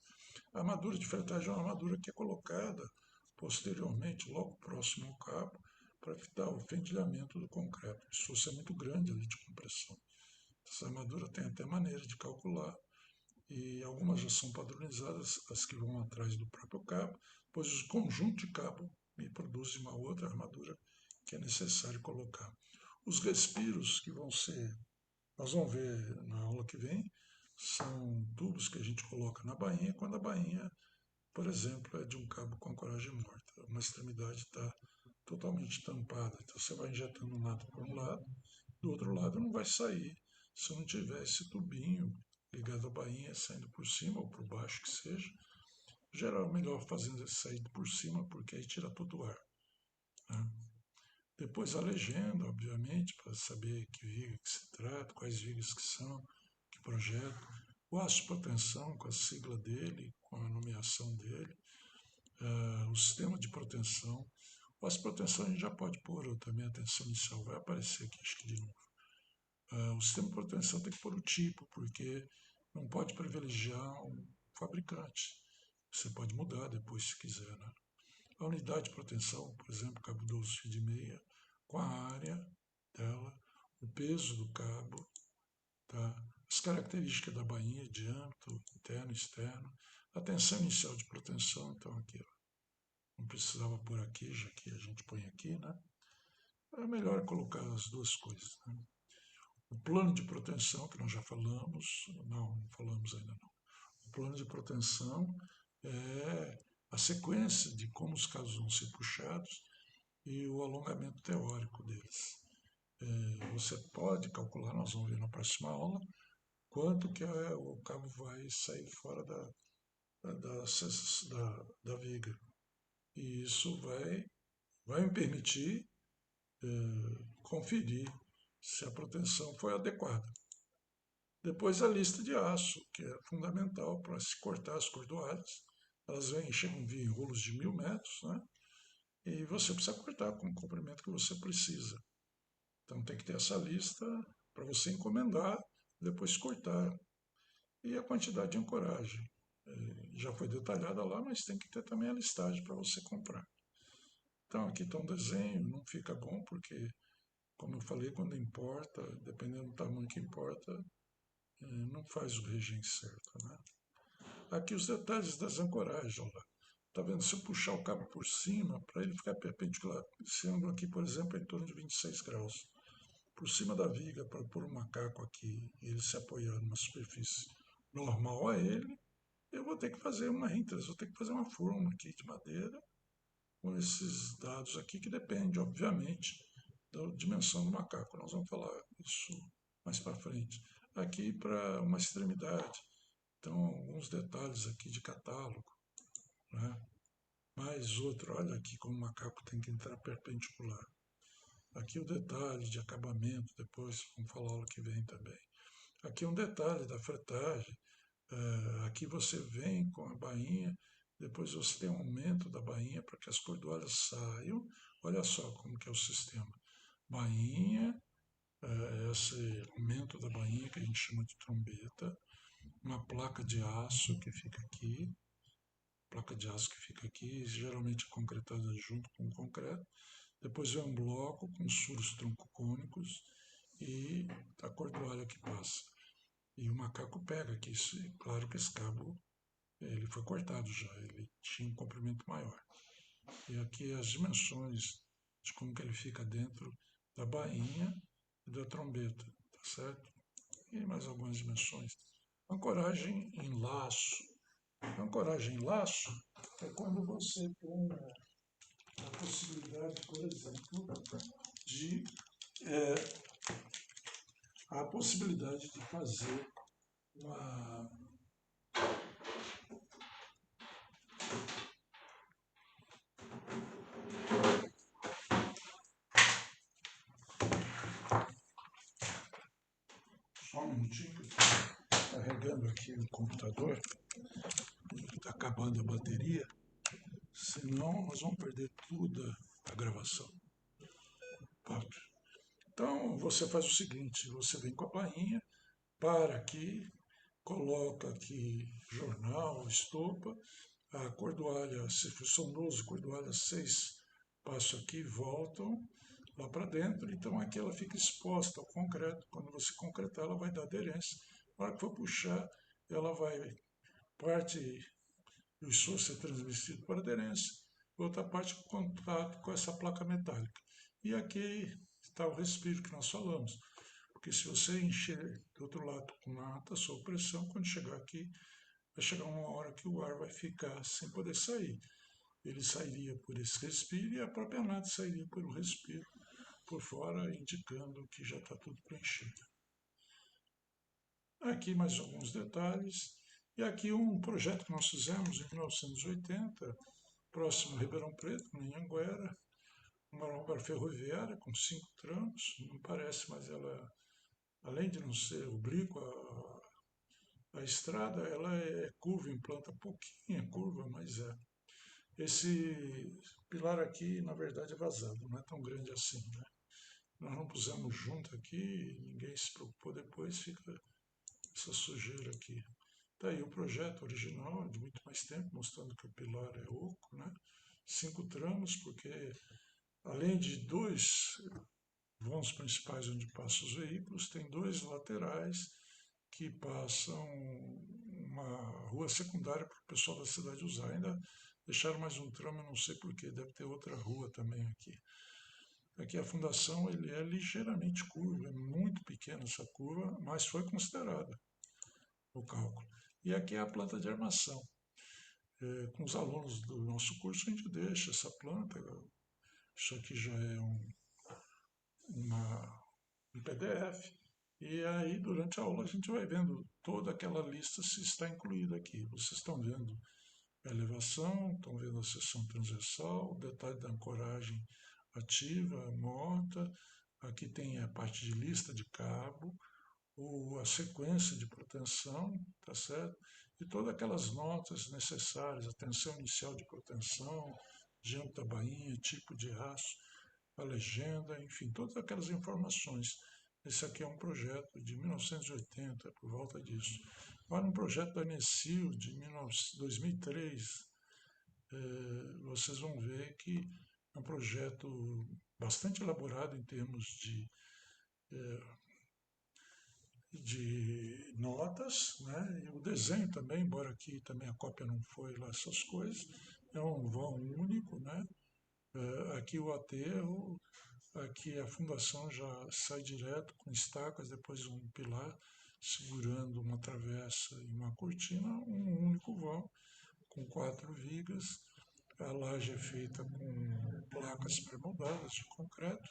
Speaker 1: A armadura de fretagem é uma armadura que é colocada posteriormente, logo próximo ao cabo, para evitar o fendilhamento do concreto. O esforço é muito grande ali de compressão. Essa armadura tem até maneira de calcular, e algumas já são padronizadas, as que vão atrás do próprio cabo, pois o conjunto de cabo me produz uma outra armadura que é necessário colocar. Os respiros que vão ser, nós vamos ver na aula que vem, são tubos que a gente coloca na bainha quando a bainha, por exemplo, é de um cabo com ancoragem morta. Uma extremidade está totalmente tampada, então você vai injetando nada por um lado, do outro lado não vai sair se não tiver esse tubinho ligado à bainha saindo por cima ou por baixo que seja. Geral, é melhor fazendo sair por cima porque aí tira todo o ar. Né? Depois a legenda, obviamente, para saber que viga que se trata, quais vigas que são, que projeto. O aço de proteção, com a sigla dele, com a nomeação dele. O sistema de proteção. O aço de proteção a gente já pode pôr também a tensão inicial, vai aparecer aqui, acho que de novo. O sistema de proteção tem que pôr o tipo, porque não pode privilegiar um fabricante. Você pode mudar depois se quiser. Né? A unidade de proteção, por exemplo, cabo 12 fio de meia, com a área dela, o peso do cabo, tá? As características da bainha, diâmetro, interno e externo, a tensão inicial de proteção, então aqui, ó, não precisava pôr aqui, já que a gente põe aqui, né? É melhor colocar as duas coisas. Né? O plano de proteção, que nós já falamos, não falamos ainda não. O plano de proteção é a sequência de como os cabos vão ser puxados e o alongamento teórico deles. Você pode calcular, nós vamos ver na próxima aula, quanto que o cabo vai sair fora da viga. E isso vai me permitir conferir se a proteção foi adequada. Depois a lista de aço, que é fundamental para se cortar as cordoalhas. Elas chegam a vir em rolos de 1000 metros, né? E você precisa cortar com o comprimento que você precisa. Então tem que ter essa lista para você encomendar, depois cortar. E a quantidade de ancoragem. Já foi detalhada lá, mas tem que ter também a listagem para você comprar. Então aqui está um desenho, não fica bom porque, como eu falei, quando importa, dependendo do tamanho que importa, não faz o regime certo. Né? Aqui os detalhes das ancoragens, olha. Tá vendo? Se eu puxar o cabo por cima, para ele ficar perpendicular, esse ângulo aqui, por exemplo, é em torno de 26 graus. Por cima da viga, para pôr um macaco aqui, e ele se apoiar numa superfície normal a ele, eu vou ter que fazer uma reentrância, vou ter que fazer uma forma aqui de madeira, com esses dados aqui, que depende, obviamente, da dimensão do macaco. Nós vamos falar isso mais para frente. Aqui para uma extremidade. Então, alguns detalhes aqui de catálogo. Né? Mais outro, olha aqui como o macaco tem que entrar perpendicular. Aqui o detalhe de acabamento, depois vamos falar aula que vem também. Aqui um detalhe da fretagem. Aqui você vem com a bainha, depois você tem um aumento da bainha para que as cordoalhas saiam. Olha só como que é o sistema. Bainha, esse aumento da bainha que a gente chama de trombeta, uma placa de aço que fica aqui, geralmente concretada junto com o concreto. Depois vem um bloco com furos troncocônicos e a cordoalha que passa. E o macaco pega aqui, claro que esse cabo ele foi cortado já, ele tinha um comprimento maior. E aqui as dimensões de como que ele fica dentro da bainha e da trombeta, tá certo? E mais algumas dimensões. Ancoragem em laço. Ancoragem em laço é quando você tem a possibilidade, por exemplo, de há a possibilidade de fazer uma só um minutinho, carregando aqui o computador, está acabando a bateria, senão nós vamos perder toda a gravação. Pronto. Então você faz o seguinte, você vem com a bainha, para aqui, coloca aqui jornal, estopa, a cordoalha, se são 12 cordoalhas, 6 passam aqui, voltam lá para dentro, então aqui ela fica exposta ao concreto, quando você concretar ela vai dar aderência, na hora que for puxar, ela vai, parte do esforço é transmitido para aderência, outra parte com contato com essa placa metálica. E aqui está o respiro que nós falamos, porque se você encher do outro lado com alta sob pressão, quando chegar aqui, vai chegar uma hora que o ar vai ficar sem poder sair. Ele sairia por esse respiro e a própria nata sairia pelo respiro por fora, indicando que já está tudo preenchido. Aqui mais alguns detalhes. E aqui um projeto que nós fizemos em 1980, próximo a Ribeirão Preto, em Anhanguera, uma obra ferroviária com 5 tramos, não parece, mas ela, além de não ser oblíqua, a estrada ela é curva, implanta pouquinho curva, mas é. Esse pilar aqui, na verdade, é vazado, não é tão grande assim, né? Nós não pusemos junto aqui, ninguém se preocupou, depois fica essa sujeira aqui. Está aí o projeto original, de muito mais tempo, mostrando que o pilar é oco, né? 5 tramos, porque além de 2 vãos principais onde passam os veículos, tem 2 laterais que passam uma rua secundária para o pessoal da cidade usar. Ainda deixaram mais um tramo, eu não sei porquê, deve ter outra rua também aqui. Aqui a fundação ele é ligeiramente curva, é muito pequena essa curva, mas foi considerada o cálculo. E aqui é a planta de armação. Com os alunos do nosso curso a gente deixa essa planta, isso aqui já é um PDF, e aí durante a aula a gente vai vendo toda aquela lista se está incluída aqui. Vocês estão vendo a elevação, estão vendo a seção transversal, o detalhe da ancoragem ativa, morta, aqui tem a parte de lista de cabo, a sequência de proteção, tá certo? E todas aquelas notas necessárias, a tensão inicial de proteção, diâmetro da bainha, tipo de aço, a legenda, enfim, todas aquelas informações. Esse aqui é um projeto de 1980, por volta disso. Agora, um projeto da Nesil de 2003, vocês vão ver que é um projeto bastante elaborado em termos de notas, né? E o desenho também, embora aqui também a cópia não foi lá essas coisas, é um vão único, né? Aqui o aterro, aqui a fundação já sai direto com estacas, depois um pilar segurando uma travessa e uma cortina, um único vão com 4 vigas. A laje é feita com placas pré-moldadas de concreto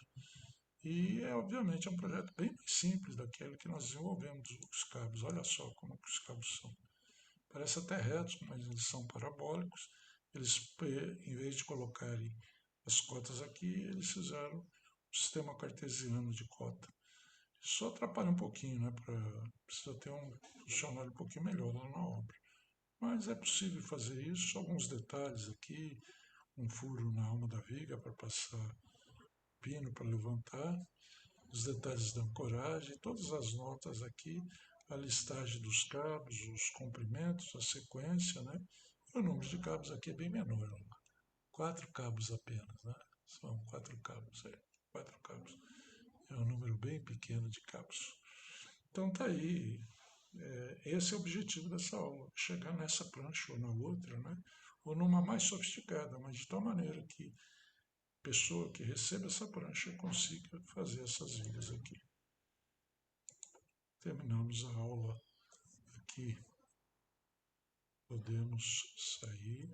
Speaker 1: e obviamente é um projeto bem mais simples daquele que nós desenvolvemos os cabos. Olha só como que os cabos são. Parece até retos, mas eles são parabólicos. Eles, em vez de colocarem as cotas aqui, eles fizeram um sistema cartesiano de cota. Só atrapalha um pouquinho, né? Precisa ter um funcionário um pouquinho melhor lá na obra. Mas é possível fazer isso. Alguns detalhes aqui, um furo na alma da viga para passar pino para levantar, os detalhes da ancoragem, todas as notas aqui, a listagem dos cabos, os comprimentos, a sequência, né? E o número de cabos aqui é bem menor, 4 cabos apenas, né? São 4 cabos, 4 cabos. É um número bem pequeno de cabos. Então tá aí, esse é o objetivo dessa aula, chegar nessa prancha ou na outra, né? Ou numa mais sofisticada, mas de tal maneira que a pessoa que receba essa prancha consiga fazer essas vigas aqui. Terminamos a aula aqui. Podemos sair.